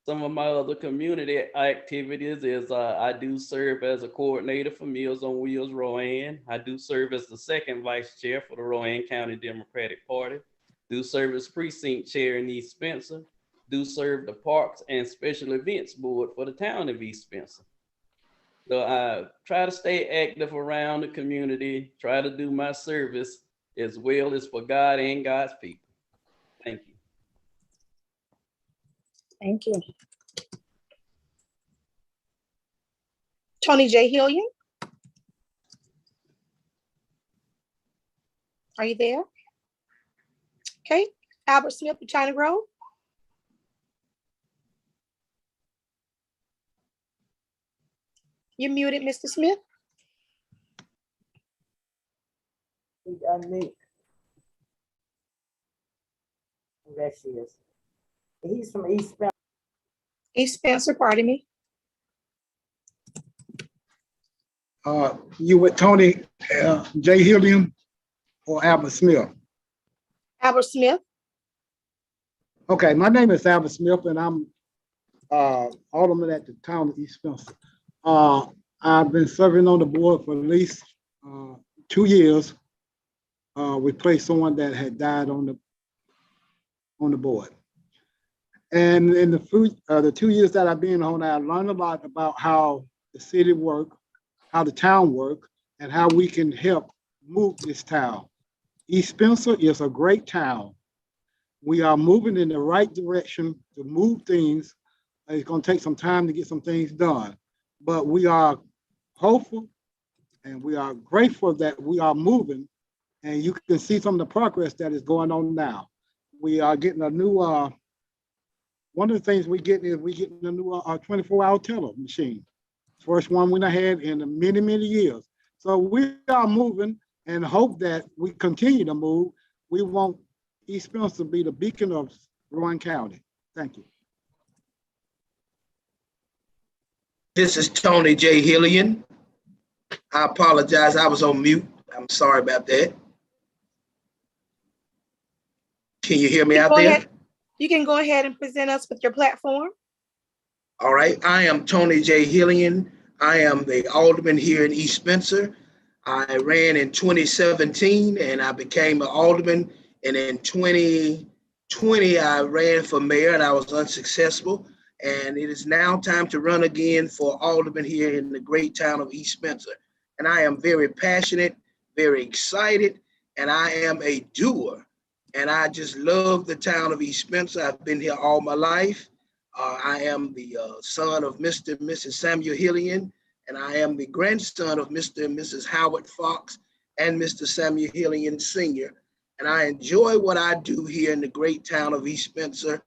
Some of my other community activities is I do serve as a coordinator for Meals on Wheels Rowan. I do serve as the second vice chair for the Rowan County Democratic Party. Do serve as precinct chair in East Spencer. Do serve the Parks and Special Events Board for the town of East Spencer. So I try to stay active around the community, try to do my service as well as for God and God's people. Thank you. Thank you. Tony J. Hillian. Are you there? Okay. Albert Smith with China Grove. You're muted, Mr. Smith. Unmute. There she is. He's from East Spencer. East Spencer, pardon me. You with Tony J. Hillian or Albert Smith? Albert Smith. Okay, my name is Albert Smith, and I'm alderman at the town of East Spencer. I've been serving on the board for at least 2 years. We replaced someone that had died on the board. And in the 2 years that I've been on, I learned a lot about how the city work, how the town work, and how we can help move this town. East Spencer is a great town. We are moving in the right direction to move things. It's going to take some time to get some things done, but we are hopeful and we are grateful that we are moving, and you can see some of the progress that is going on now. We are getting a new, one of the things we're getting is we're getting a new 24-hour teller machine. First one we had in many, many years. So we are moving and hope that we continue to move. We want East Spencer to be the beacon of Rowan County. Thank you. This is Tony J. Hillian. I apologize, I was on mute. I'm sorry about that. Can you hear me out there? You can go ahead and present us with your platform. All right, I am Tony J. Hillian. I am the alderman here in East Spencer. I ran in 2017 and I became an alderman. And in 2020, I ran for mayor and I was unsuccessful. And it is now time to run again for alderman here in the great town of East Spencer. And I am very passionate, very excited, and I am a doer. And I just love the town of East Spencer. I've been here all my life. I am the son of Mr. and Mrs. Samuel Hillian, and I am the grandson of Mr. and Mrs. Howard Fox and Mr. Samuel Hillian Sr. And I enjoy what I do here in the great town of East Spencer.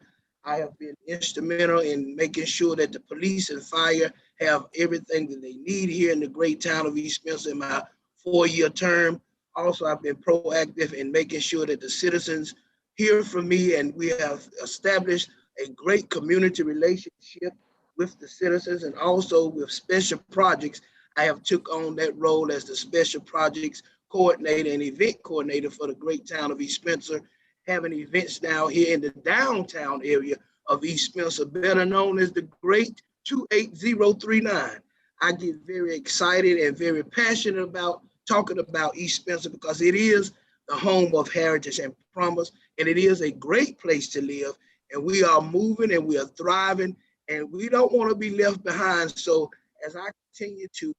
I have been instrumental in making sure that the police and fire have everything that they need here in the great town of East Spencer in my 4-year term. Also, I've been proactive in making sure that the citizens hear from me, and we have established a great community relationship with the citizens, and also with special projects. I have took on that role as the special projects coordinator and event coordinator for the great town of East Spencer, having events now here in the downtown area of East Spencer, better known as the Great 28039. I get very excited and very passionate about talking about East Spencer because it is the home of heritage and promise, and it is a great place to live. And we are moving and we are thriving, and we don't want to be left behind. So as I continue to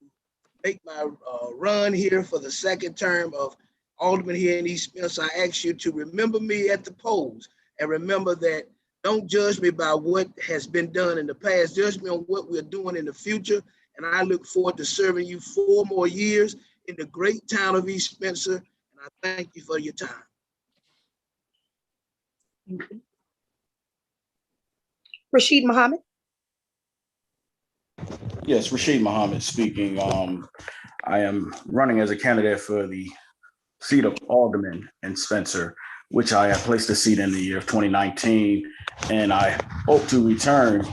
make my run here for the second term of Alderman here in East Spencer, I ask you to remember me at the polls, and remember that don't judge me by what has been done in the past. Judge me on what we're doing in the future. And I look forward to serving you 4 more years in the great town of East Spencer. And I thank you for your time. Rashid Muhammad. Yes, Rashid Muhammad speaking. I am running as a candidate for the seat of Alderman in Spencer, which I have placed a seat in the year of 2019. And I hope to return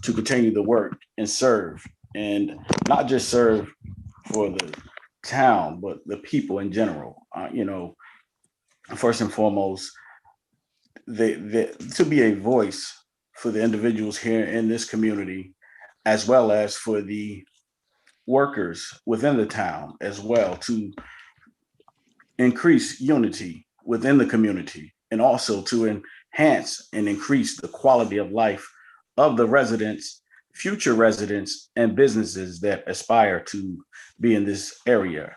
to continue the work and serve, and not just serve for the town, but the people in general. First and foremost, to be a voice for the individuals here in this community, as well as for the workers within the town as well, to increase unity within the community, and also to enhance and increase the quality of life of the residents, future residents, and businesses that aspire to be in this area.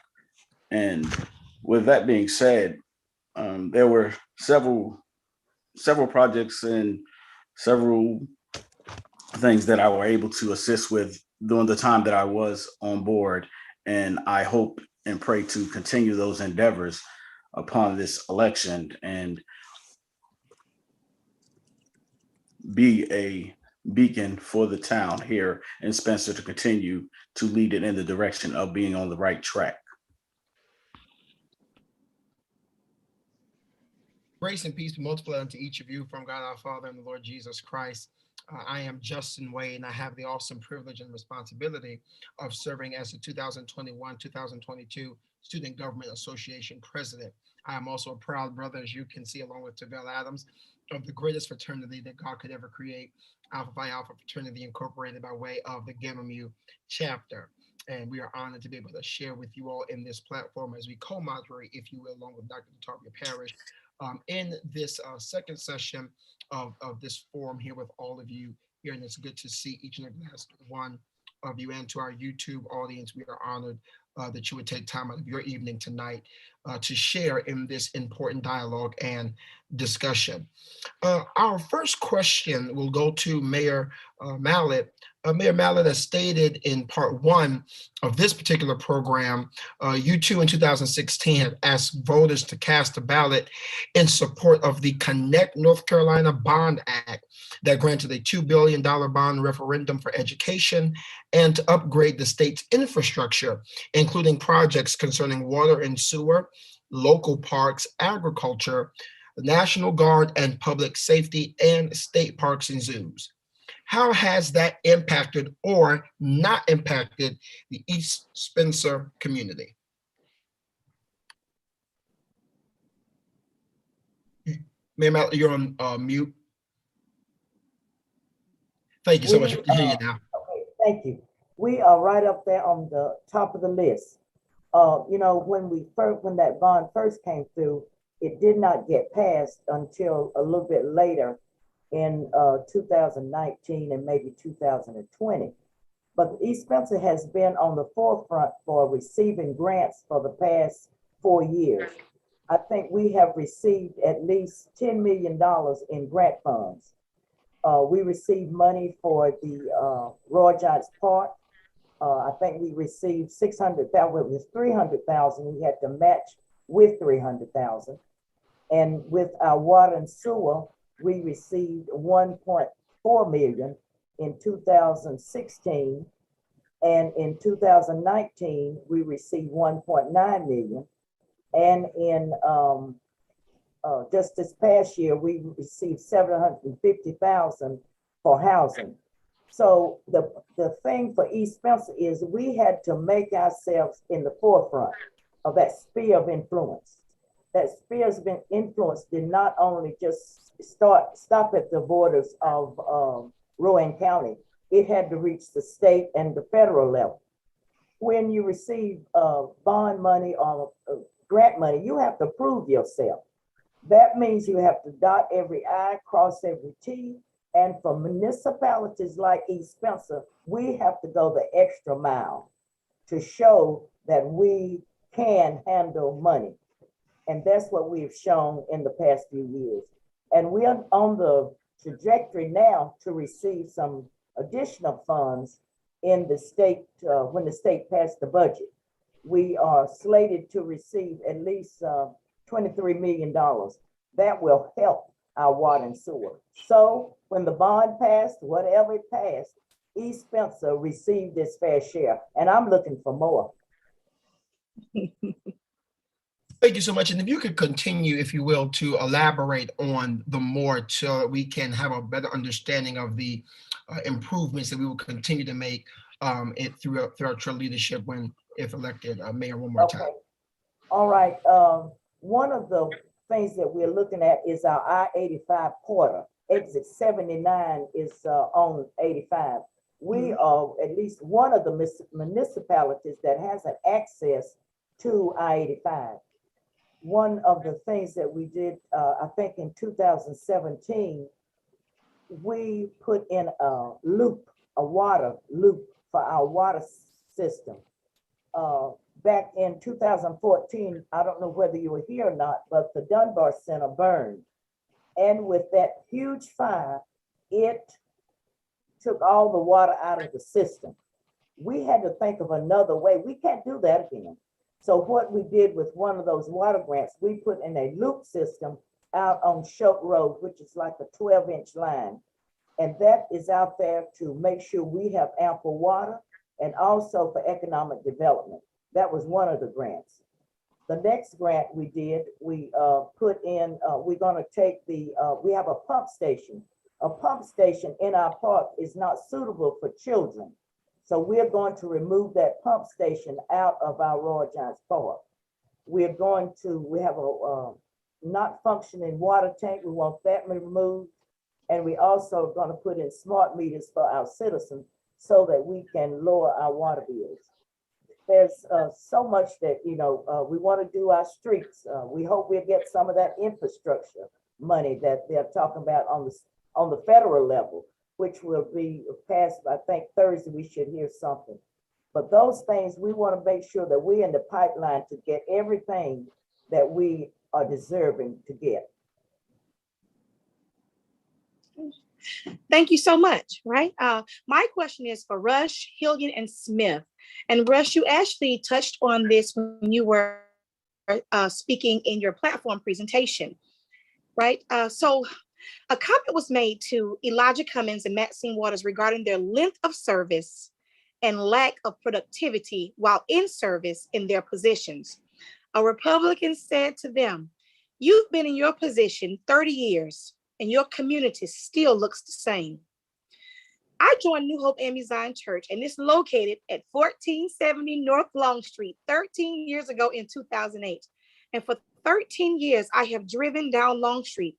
And with that being said, there were several projects and several things that I were able to assist with during the time that I was on board. And I hope and pray to continue those endeavors upon this election and be a beacon for the town here in Spencer to continue to lead it in the direction of being on the right track. Grace and peace be multiplied unto each of you from God our Father and the Lord Jesus Christ. I am Justin Wade, and I have the awesome privilege and responsibility of serving as the 2021-2022 Student Government Association President. I am also a proud brother, as you can see, along with Tavell Adams, of the greatest fraternity that God could ever create, Alpha Phi Alpha Fraternity Incorporated, by way of the Gamma Mu chapter. And we are honored to be able to share with you all in this platform as we co-moderate, if you will, along with Dr. Tarvia Parrish, in this second session of this forum here with all of you here. And it's good to see each and every last one of you, and to our YouTube audience, we are honored that you would take time out of your evening tonight to share in this important dialogue and discussion. Our first question will go to Mayor Mallett. Mayor Mallett, has stated in part 1 of this particular program, you too in 2016 have asked voters to cast a ballot in support of the Connect North Carolina Bond Act that granted a $2 billion bond referendum for education and to upgrade the state's infrastructure, including projects concerning water and sewer, local parks, agriculture, the National Guard and public safety, and state parks and zoos. How has that impacted or not impacted the East Spencer community? Mayor Mallett, you're on mute. Thank you so much. We can hear you now. Okay, thank you. We are right up there on the top of the list. When that bond first came through, it did not get passed until a little bit later in 2019 and maybe 2020. But East Spencer has been on the forefront for receiving grants for the past 4 years. I think we have received at least $10 million in grant funds. We received money for the Roy Johnson Park. I think we received $600,000. It was $300,000. We had to match with $300,000. And with our water and sewer, we received 1.4 million in 2016. And in 2019, we received 1.9 million. And in just this past year, we received 750,000 for housing. So the thing for East Spencer is we had to make ourselves in the forefront of that sphere of influence. That sphere of influence did not only just stop at the borders of Rowan County, it had to reach the state and the federal level. When you receive bond money or grant money, you have to prove yourself. That means you have to dot every I, cross every T. And for municipalities like East Spencer, we have to go the extra mile to show that we can handle money. And that's what we've shown in the past few years. And we are on the trajectory now to receive some additional funds in the state, when the state passed the budget. We are slated to receive at least $23 million. That will help our water and sewer. So when the bond passed, whatever it passed, East Spencer received its fair share, and I'm looking for more. Thank you so much. And if you could continue, if you will, to elaborate on the more so that we can have a better understanding of the improvements that we will continue to make throughout your leadership when, if elected, Mayor, one more time. All right. One of the things that we're looking at is our I-85 corridor. Exit 79 is on 85. We are at least one of the municipalities that has an access to I-85. One of the things that we did, I think in 2017, we put in a loop, a water loop for our water system. Back in 2014, I don't know whether you were here or not, but the Dunbar Center burned. And with that huge fire, it took all the water out of the system. We had to think of another way. We can't do that again. So what we did with one of those water grants, we put in a loop system out on Shote Road, which is like a 12-inch line. And that is out there to make sure we have ample water and also for economic development. That was one of the grants. The next grant we did, we put in, we're gonna take the, we have a pump station. A pump station in our park is not suitable for children. So we're going to remove that pump station out of our Royal Giants Park. We're going to, we have a not functioning water tank. We want that removed. And we also are gonna put in smart meters for our citizens so that we can lower our water bills. There's so much that, you know, we want to do our streets. We hope we'll get some of that infrastructure money that they're talking about on the federal level, which will be passed, I think Thursday, we should hear something. But those things, we want to make sure that we're in the pipeline to get everything that we are deserving to get. Thank you so much, right? My question is for Rush, Hillian, and Smith. And Rush, you actually touched on this when you were speaking in your platform presentation, right? So a comment was made to Elijah Cummings and Maxine Waters regarding their length of service and lack of productivity while in service in their positions. A Republican said to them, "You've been in your position 30 years and your community still looks the same." I joined New Hope AME Zion Church, and it's located at 1470 North Long Street 13 years ago in 2008. And for 13 years, I have driven down Long Street,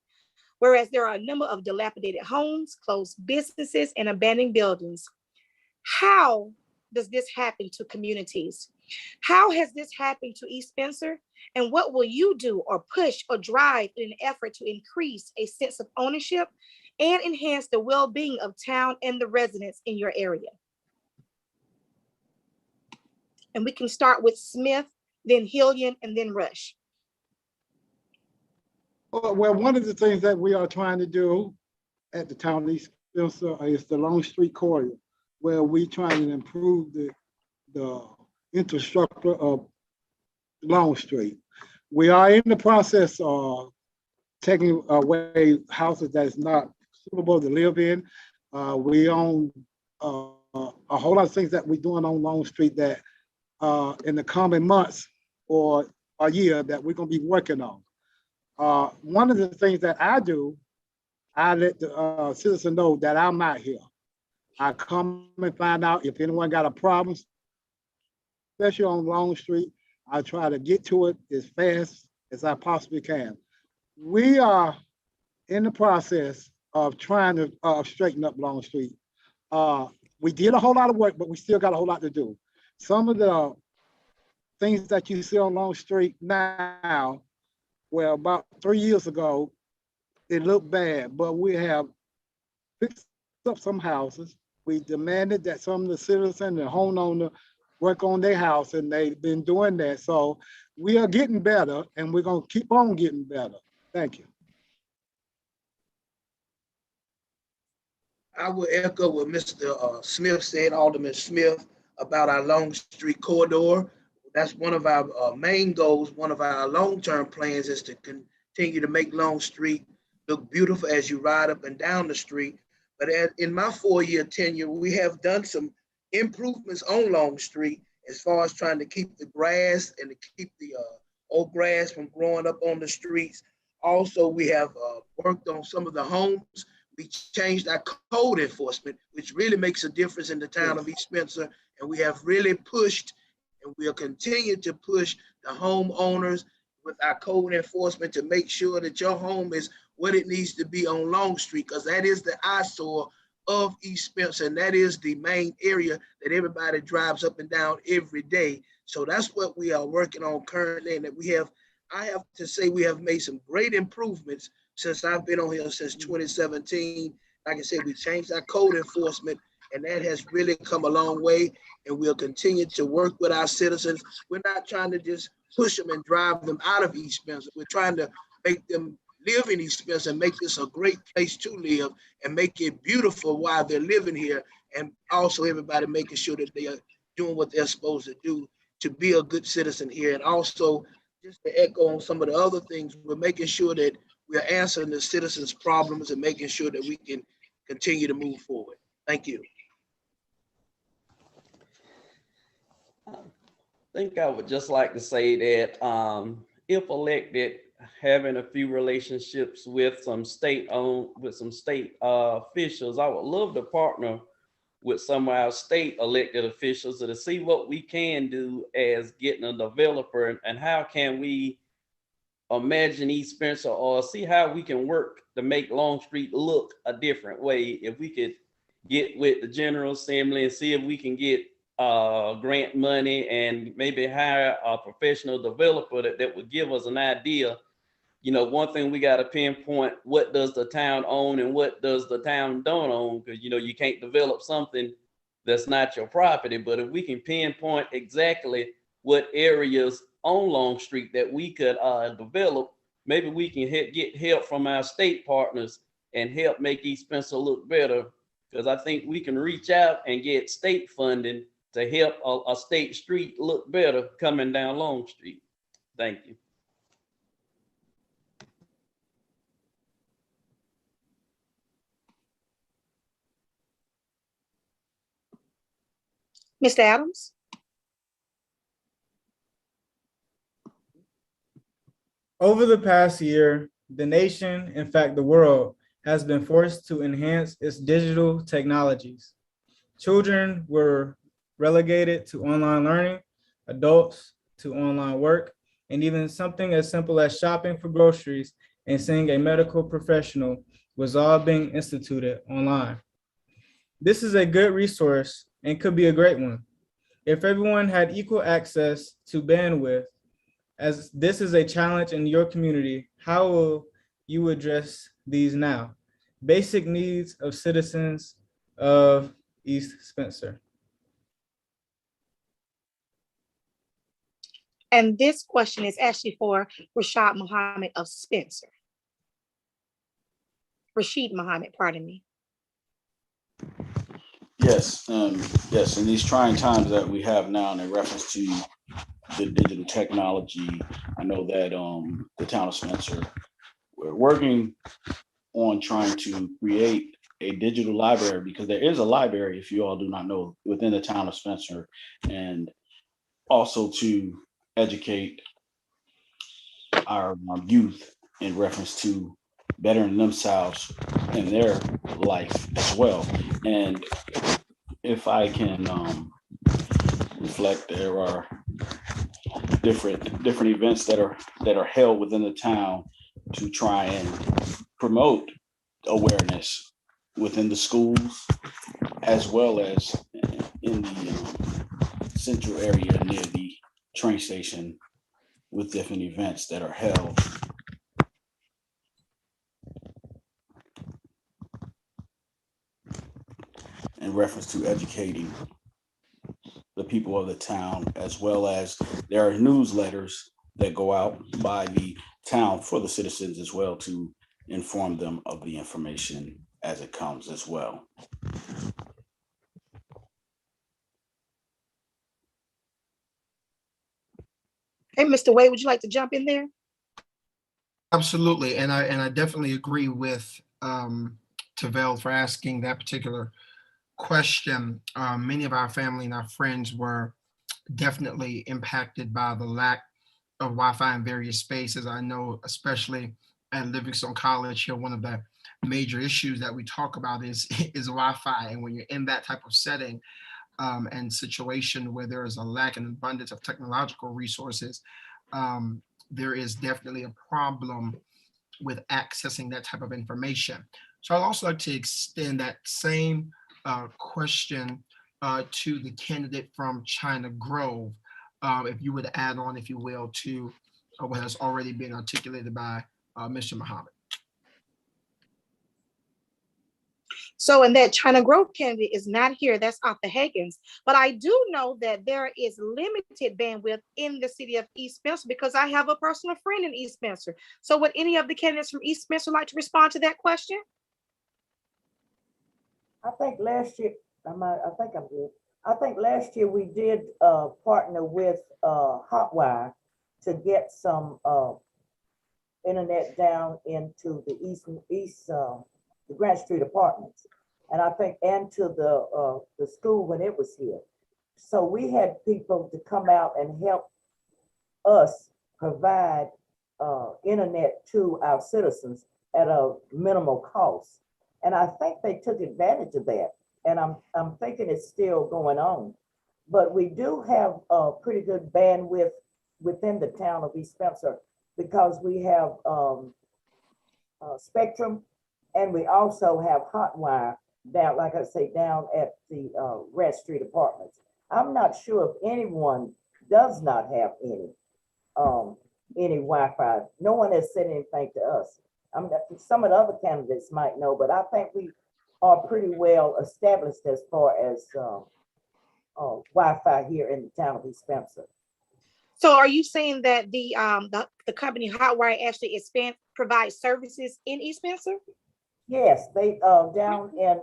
whereas there are a number of dilapidated homes, closed businesses, and abandoned buildings. How does this happen to communities? How has this happened to East Spencer? And what will you do or push or drive in an effort to increase a sense of ownership and enhance the well-being of town and the residents in your area? And we can start with Smith, then Hillian, and then Rush. Well, one of the things that we are trying to do at the town of East Spencer is the Long Street corridor, where we trying to improve the infrastructure of Long Street. We are in the process of taking away houses that's not suitable to live in. We own a whole lot of things that we're doing on Long Street that in the coming months or a year that we're gonna be working on. One of the things that I do, I let the citizen know that I'm not here. I come and find out if anyone got a problem, especially on Long Street. I try to get to it as fast as I possibly can. We are in the process of trying to straighten up Long Street. We did a whole lot of work, but we still got a whole lot to do. Some of the things that you see on Long Street now, well, about 3 years ago, it looked bad, but we have fixed up some houses. We demanded that some of the citizens and the homeowner work on their house, and they've been doing that. So we are getting better, and we're gonna keep on getting better. Thank you. I will echo what Mr. Smith said, Alderman Smith, about our Long Street corridor. That's one of our main goals. One of our long-term plans is to continue to make Long Street look beautiful as you ride up and down the street. But in my 4-year tenure, we have done some improvements on Long Street as far as trying to keep the grass and to keep the old grass from growing up on the streets. Also, we have worked on some of the homes. We changed our code enforcement, which really makes a difference in the town of East Spencer. And we have really pushed, and we'll continue to push the homeowners with our code enforcement to make sure that your home is what it needs to be on Long Street, because that is the eyesore of East Spencer, and that is the main area that everybody drives up and down every day. So that's what we are working on currently, and that I have to say we have made some great improvements since I've been on here since 2017. Like I said, we changed our code enforcement, and that has really come a long way, and we'll continue to work with our citizens. We're not trying to just push them and drive them out of East Spencer. We're trying to make them live in East Spencer and make this a great place to live and make it beautiful while they're living here. And also everybody making sure that they are doing what they're supposed to do to be a good citizen here. And also, just to echo on some of the other things, we're making sure that we're answering the citizens' problems and making sure that we can continue to move forward. Thank you. I think I would just like to say that if elected, having a few relationships with some state officials, I would love to partner with some of our state elected officials to see what we can do as getting a developer, and how can we imagine East Spencer, or see how we can work to make Long Street look a different way. If we could get with the General Assembly and see if we can get grant money and maybe hire a professional developer that would give us an idea. You know, one thing we got to pinpoint, what does the town own and what does the town don't own? Because, you know, you can't develop something that's not your property. But if we can pinpoint exactly what areas on Long Street that we could develop, maybe we can get help from our state partners and help make East Spencer look better. Because I think we can reach out and get state funding to help a state street look better coming down Long Street. Thank you. Mr. Adams? Over the past year, the nation, in fact, the world, has been forced to enhance its digital technologies. Children were relegated to online learning, adults to online work, and even something as simple as shopping for groceries and seeing a medical professional was all being instituted online. This is a good resource and could be a great one. If everyone had equal access to bandwidth, as this is a challenge in your community, how will you address these now? Basic needs of citizens of East Spencer. And this question is actually for Rashad Muhammad of Spencer. Rashid Muhammad, pardon me. Yes, yes, in these trying times that we have now in reference to the digital technology, I know that the town of Spencer we're working on trying to create a digital library, because there is a library, if you all do not know, within the town of Spencer, and also to educate our youth in reference to bettering themselves in their life as well. And if I can reflect, there are different events that are held within the town to try and promote awareness within the schools, as well as in the central area near the train station, with different events that are held. In reference to educating the people of the town, as well as there are newsletters that go out by the town for the citizens as well, to inform them of the information as it comes as well. Hey, Mr. Wade, would you like to jump in there? Absolutely, and I definitely agree with Tavel for asking that particular question. Many of our family and our friends were definitely impacted by the lack of Wi-Fi in various spaces. I know, especially at Livingstone College here, one of the major issues that we talk about is Wi-Fi. And when you're in that type of setting and situation where there is a lack and abundance of technological resources, there is definitely a problem with accessing that type of information. So I'd also like to extend that same question to the candidate from China Grove, if you would add on, if you will, to what has already been articulated by Mr. Muhammad. So, and that China Grove candidate is not here, that's Arthur Higgins. But I do know that there is limited bandwidth in the city of East Spencer, because I have a personal friend in East Spencer. So would any of the candidates from East Spencer like to respond to that question? I think last year, I think I'm good. I think last year we did partner with Hotwire to get some internet down into the the Grant Street Apartments, and I think and to the school when it was here. So we had people to come out and help us provide internet to our citizens at a minimal cost. And I think they took advantage of that. And I'm thinking it's still going on. But we do have a pretty good bandwidth within the town of East Spencer, because we have Spectrum, and we also have Hotwire down, like I say, down at the Red Street Apartments. I'm not sure if anyone does not have any Wi-Fi. No one has said anything to us. Some of the other candidates might know, but I think we are pretty well established as far as Wi-Fi here in the town of East Spencer. So are you saying that the company Hotwire actually provides services in East Spencer? Yes, they down in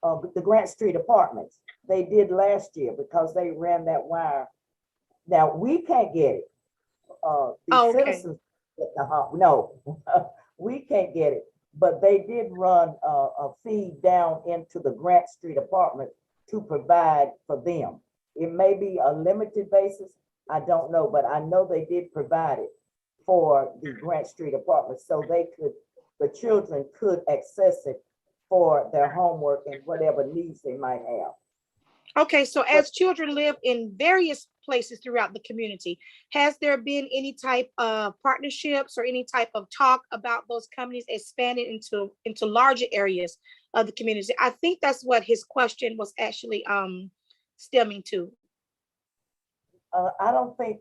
the Grant Street Apartments. They did last year because they ran that wire. Now we can't get it. Citizens get no, we can't get it. But they did run a feed down into the Grant Street Apartment to provide for them. It may be a limited basis, I don't know, but I know they did provide it for the Grant Street Apartment, so the children could access it for their homework and whatever needs they might have. Okay, so as children live in various places throughout the community, has there been any type of partnerships or any type of talk about those companies expanding into larger areas of the community? I think that's what his question was actually stemming to. I don't think,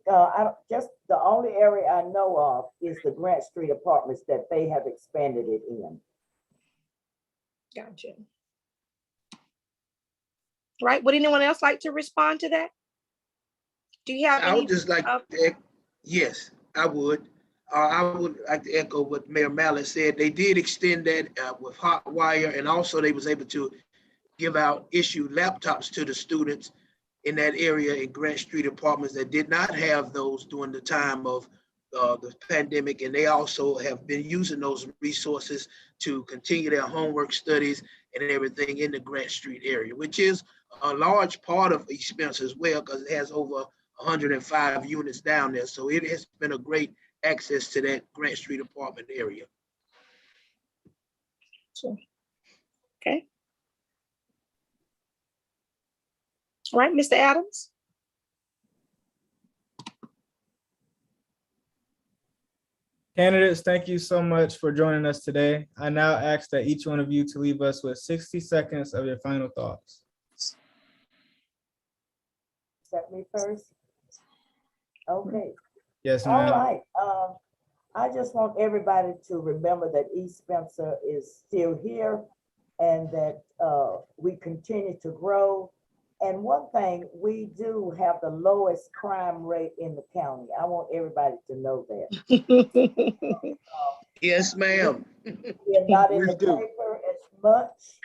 just the only area I know of is the Grant Street Apartments that they have expanded it in. Gotcha. Right, would anyone else like to respond to that? Do you have I would just like to, yes, I would. I would like to echo what Mayor Mallett said. They did extend that with Hotwire, and also they was able to issue laptops to the students in that area in Grant Street Apartments that did not have those during the time of the pandemic, and they also have been using those resources to continue their homework studies and everything in the Grant Street area, which is a large part of East Spencer as well, because it has over 105 units down there. So it has been a great access to that Grant Street apartment area. Sure. Okay. All right, Mr. Adams. Candidates, thank you so much for joining us today. I now ask that each one of you to leave us with 60 seconds of your final thoughts. Set me first. Okay. Yes, All ma'am. right. I just want everybody to remember that East Spencer is still here and that we continue to grow. And one thing, we do have the lowest crime rate in the county. I want everybody to know that. Yes, ma'am. We're not in the paper as much.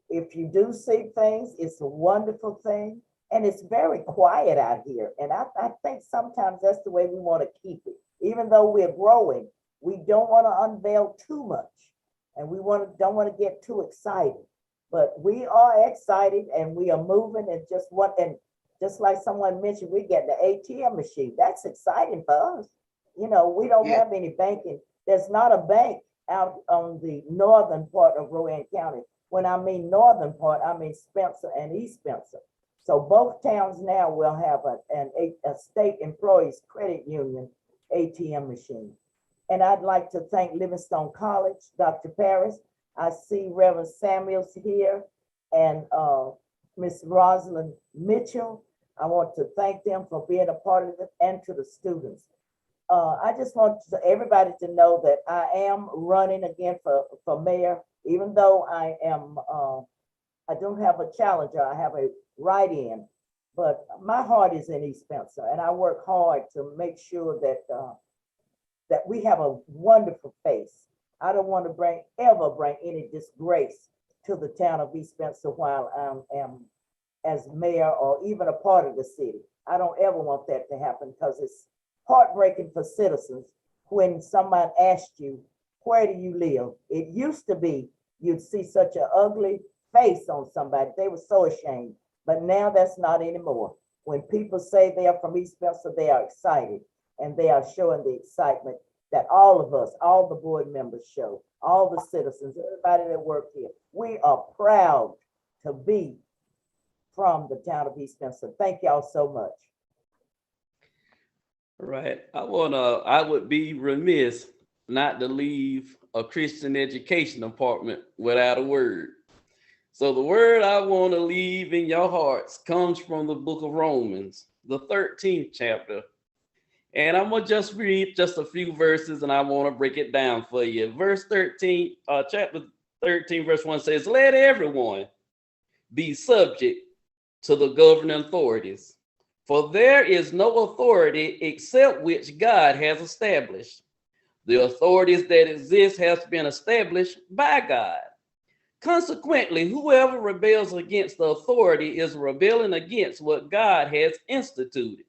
If you do see things, it's a wonderful thing. And it's very quiet out here. And I think sometimes that's the way we want to keep it. Even though we're growing, we don't want to unveil too much. And we don't want to get too excited. But we are excited and we are moving and just like someone mentioned, we get the ATM machine. That's exciting for us. You know, we don't have any banking. There's not a bank out on the northern part of Rowan County. When I mean northern part, I mean Spencer and East Spencer. So both towns now will have a state employees credit union ATM machine. And I'd like to thank Livingstone College, Dr. Paris. I see Reverend Samuels here and Miss Rosalind Mitchell. I want to thank them for being a part of it and to the students. I just want everybody to know that I am running again for mayor, even though I don't have a challenger, I have a write-in, but my heart is in East Spencer and I work hard to make sure that we have a wonderful face. I don't want to ever bring any disgrace to the town of East Spencer while I am as mayor or even a part of the city. I don't ever want that to happen because it's heartbreaking for citizens when someone asks you, where do you live? It used to be you'd see such an ugly face on somebody. They were so ashamed, but now that's not anymore. When people say they are from East Spencer, they are excited and they are showing the excitement that all of us, all the board members show, all the citizens, everybody that work here. We are proud to be from the town of East Spencer. Thank y'all so much. Right. I would be remiss not to leave a Christian education department without a word. So the word I want to leave in your hearts comes from the book of Romans, the 13th chapter. And I'm going to just read just a few verses and I want to break it down for you. Verse 13, chapter 13, verse 1 says, let everyone be subject to the governing authorities, for there is no authority except which God has established. The authorities that exist has been established by God. Consequently, whoever rebels against the authority is rebelling against what God has instituted.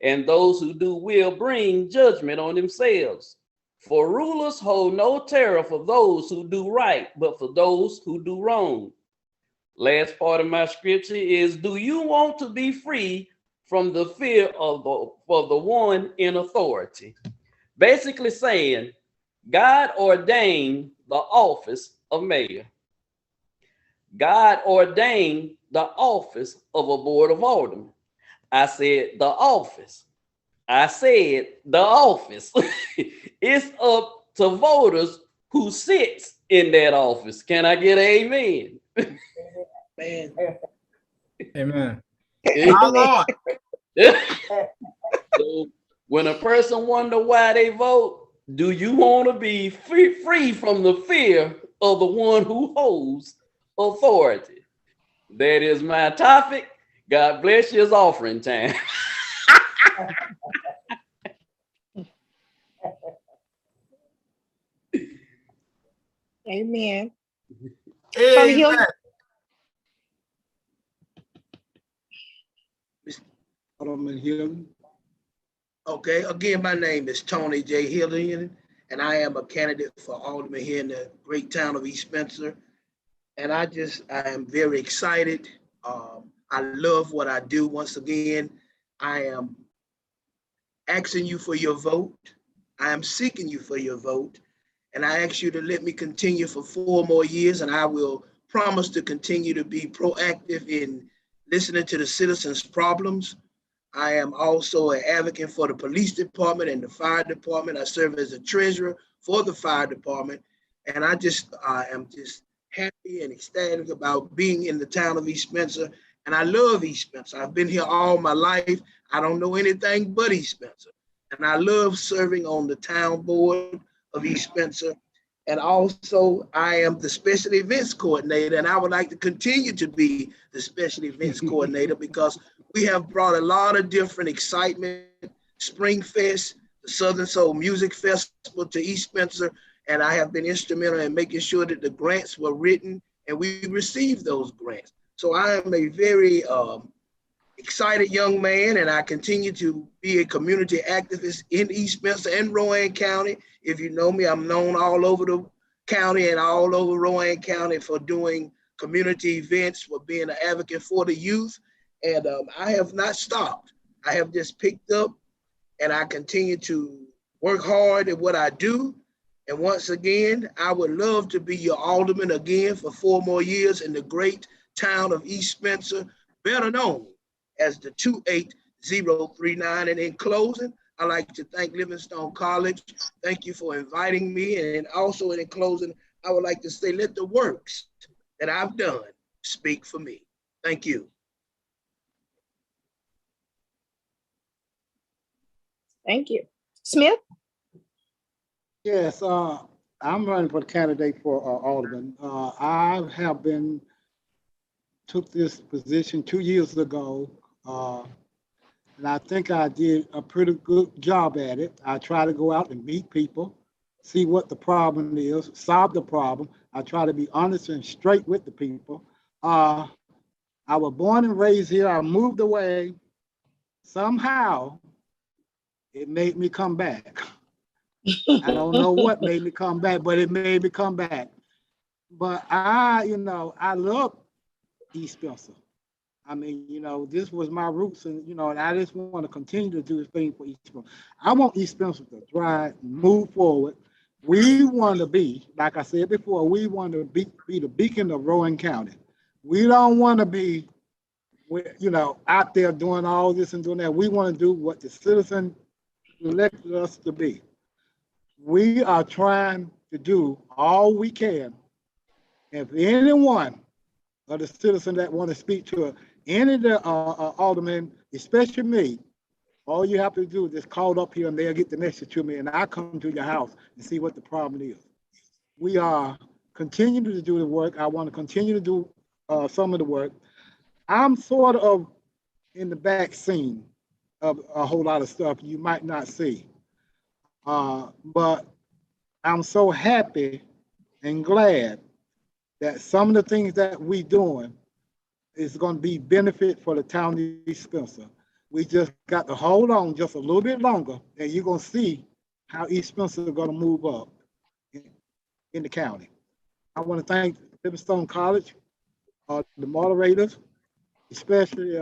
And those who do will bring judgment on themselves. For rulers hold no terror for those who do right, but for those who do wrong. Last part of my scripture is, do you want to be free from the fear of the one in authority? Basically saying, God ordained the office of mayor. God ordained the office of a board of aldermen. I said the office. I said the office. It's up to voters who sits in that office. Can I get an amen? Man. Amen. My Lord. So when a person wonder why they vote, do you want to be free from the fear of the one who holds authority? That is my topic. God bless you. It's offering time. Amen. Amen. Alderman Hill. Okay, again, my name is Tony J. Hillian, and I am a candidate for alderman here in the great town of East Spencer. And I am very excited. I love what I do. Once again, I am asking you for your vote. I am seeking you for your vote. And I ask you to let me continue for 4 more years, and I will promise to continue to be proactive in listening to the citizens' problems. I am also an advocate for the police department and the fire department. I serve as a treasurer for the fire department. And I am just happy and ecstatic about being in the town of East Spencer. And I love East Spencer. I've been here all my life. I don't know anything but East Spencer. And I love serving on the town board of East Spencer. And also, I am the special events coordinator, and I would like to continue to be the special events coordinator because we have brought a lot of different excitement, Spring Fest, the Southern Soul Music Festival to East Spencer, and I have been instrumental in making sure that the grants were written and we received those grants. So I am a very excited young man, and I continue to be a community activist in East Spencer and Rowan County. If you know me, I'm known all over the county and all over Rowan County for doing community events, for being an advocate for the youth. And I have not stopped. I have just picked up, and I continue to work hard at what I do. And once again, I would love to be your alderman again for 4 more years in the great town of East Spencer, better known as the 28039. And in closing, I'd like to thank Livingstone College. Thank you for inviting me. And also in closing, I would like to say, let the works that I've done speak for me. Thank you. Thank you. Smith? Yes, I'm running for the candidate for alderman. I have took this position 2 years ago, and I think I did a pretty good job at it. I try to go out and meet people, see what the problem is, solve the problem. I try to be honest and straight with the people. I was born and raised here. I moved away. Somehow, it made me come back. I don't know what made me come back, but it made me come back. But I love East Spencer. I mean, this was my roots, and and I just want to continue to do this thing for East Spencer. I want East Spencer to thrive, move forward. We want to be, like I said before, we want to be the beacon of Rowan County. We don't want to be, out there doing all this and doing that. We want to do what the citizens elected us to be. We are trying to do all we can. If anyone of the citizens that want to speak to any of the aldermen, especially me, all you have to do is just call up here and they'll get the message to me, and I'll come to your house and see what the problem is. We are continuing to do the work. I want to continue to do some of the work. I'm sort of in the back scene of a whole lot of stuff you might not see. But I'm so happy and glad that some of the things that we're doing is going to be benefit for the town of East Spencer. We just got to hold on just a little bit longer, and you're going to see how East Spencer is going to move up in the county. I want to thank Livingstone College, the moderators, especially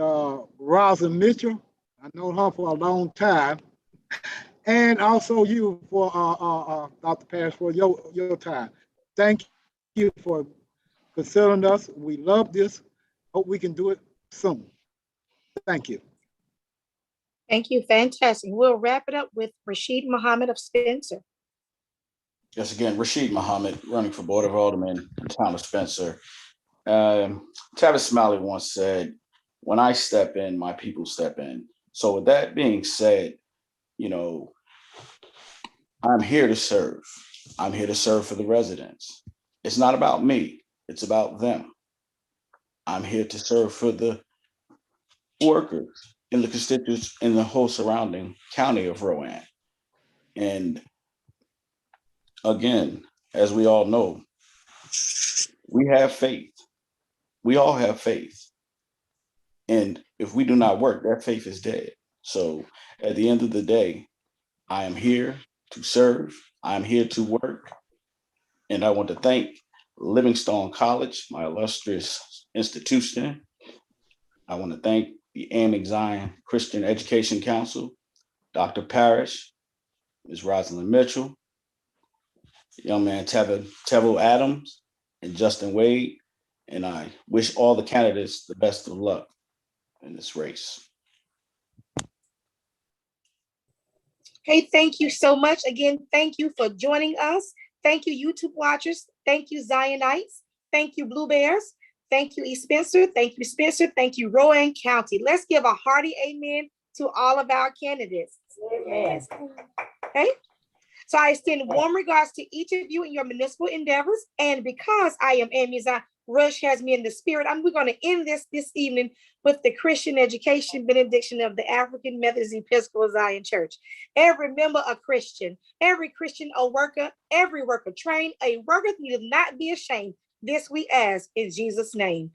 Rosa Mitchell. I know her for a long time. And also you for Dr. Parrish for your time. Thank you for considering us. We love this. Hope we can do it soon. Thank you. Thank you. Fantastic. We'll wrap it up with Rashid Muhammad of Spencer. Yes, again, Rashid Muhammad, running for Board of Aldermen in the town of Spencer. Tavis Smiley once said, "When I step in, my people step in." So with that being said, I'm here to serve. I'm here to serve for the residents. It's not about me. It's about them. I'm here to serve for the workers in the constituents in the whole surrounding county of Rowan. And again, as we all know, we have faith. We all have faith. And if we do not work, that faith is dead. So At the end of the day, I am here to serve. I'm here to work. And I want to thank Livingstone College, my illustrious institution. I want to thank the Amick Zion Christian Education Council, Dr. Parrish, Ms. Rosalind Mitchell, young man Tevo Adams, and Justin Wade. And I wish all the candidates the best of luck in this race. Hey, thank you so much. Again, thank you for joining us. Thank you, YouTube watchers. Thank you, Zionites. Thank you, Blue Bears. Thank you, East Spencer. Thank you, Spencer. Thank you, Rowan County. Let's give a hearty amen to all of our candidates. Amen. Okay. So I extend warm regards to each of you in your municipal endeavors. And because I am Amy Zion, Rush has me in the spirit, we're going to end this evening with the Christian education benediction of the African Methodist Episcopal Zion Church. Every member a Christian, every Christian a worker, every worker trained, a worker need not be ashamed. This we ask in Jesus' name.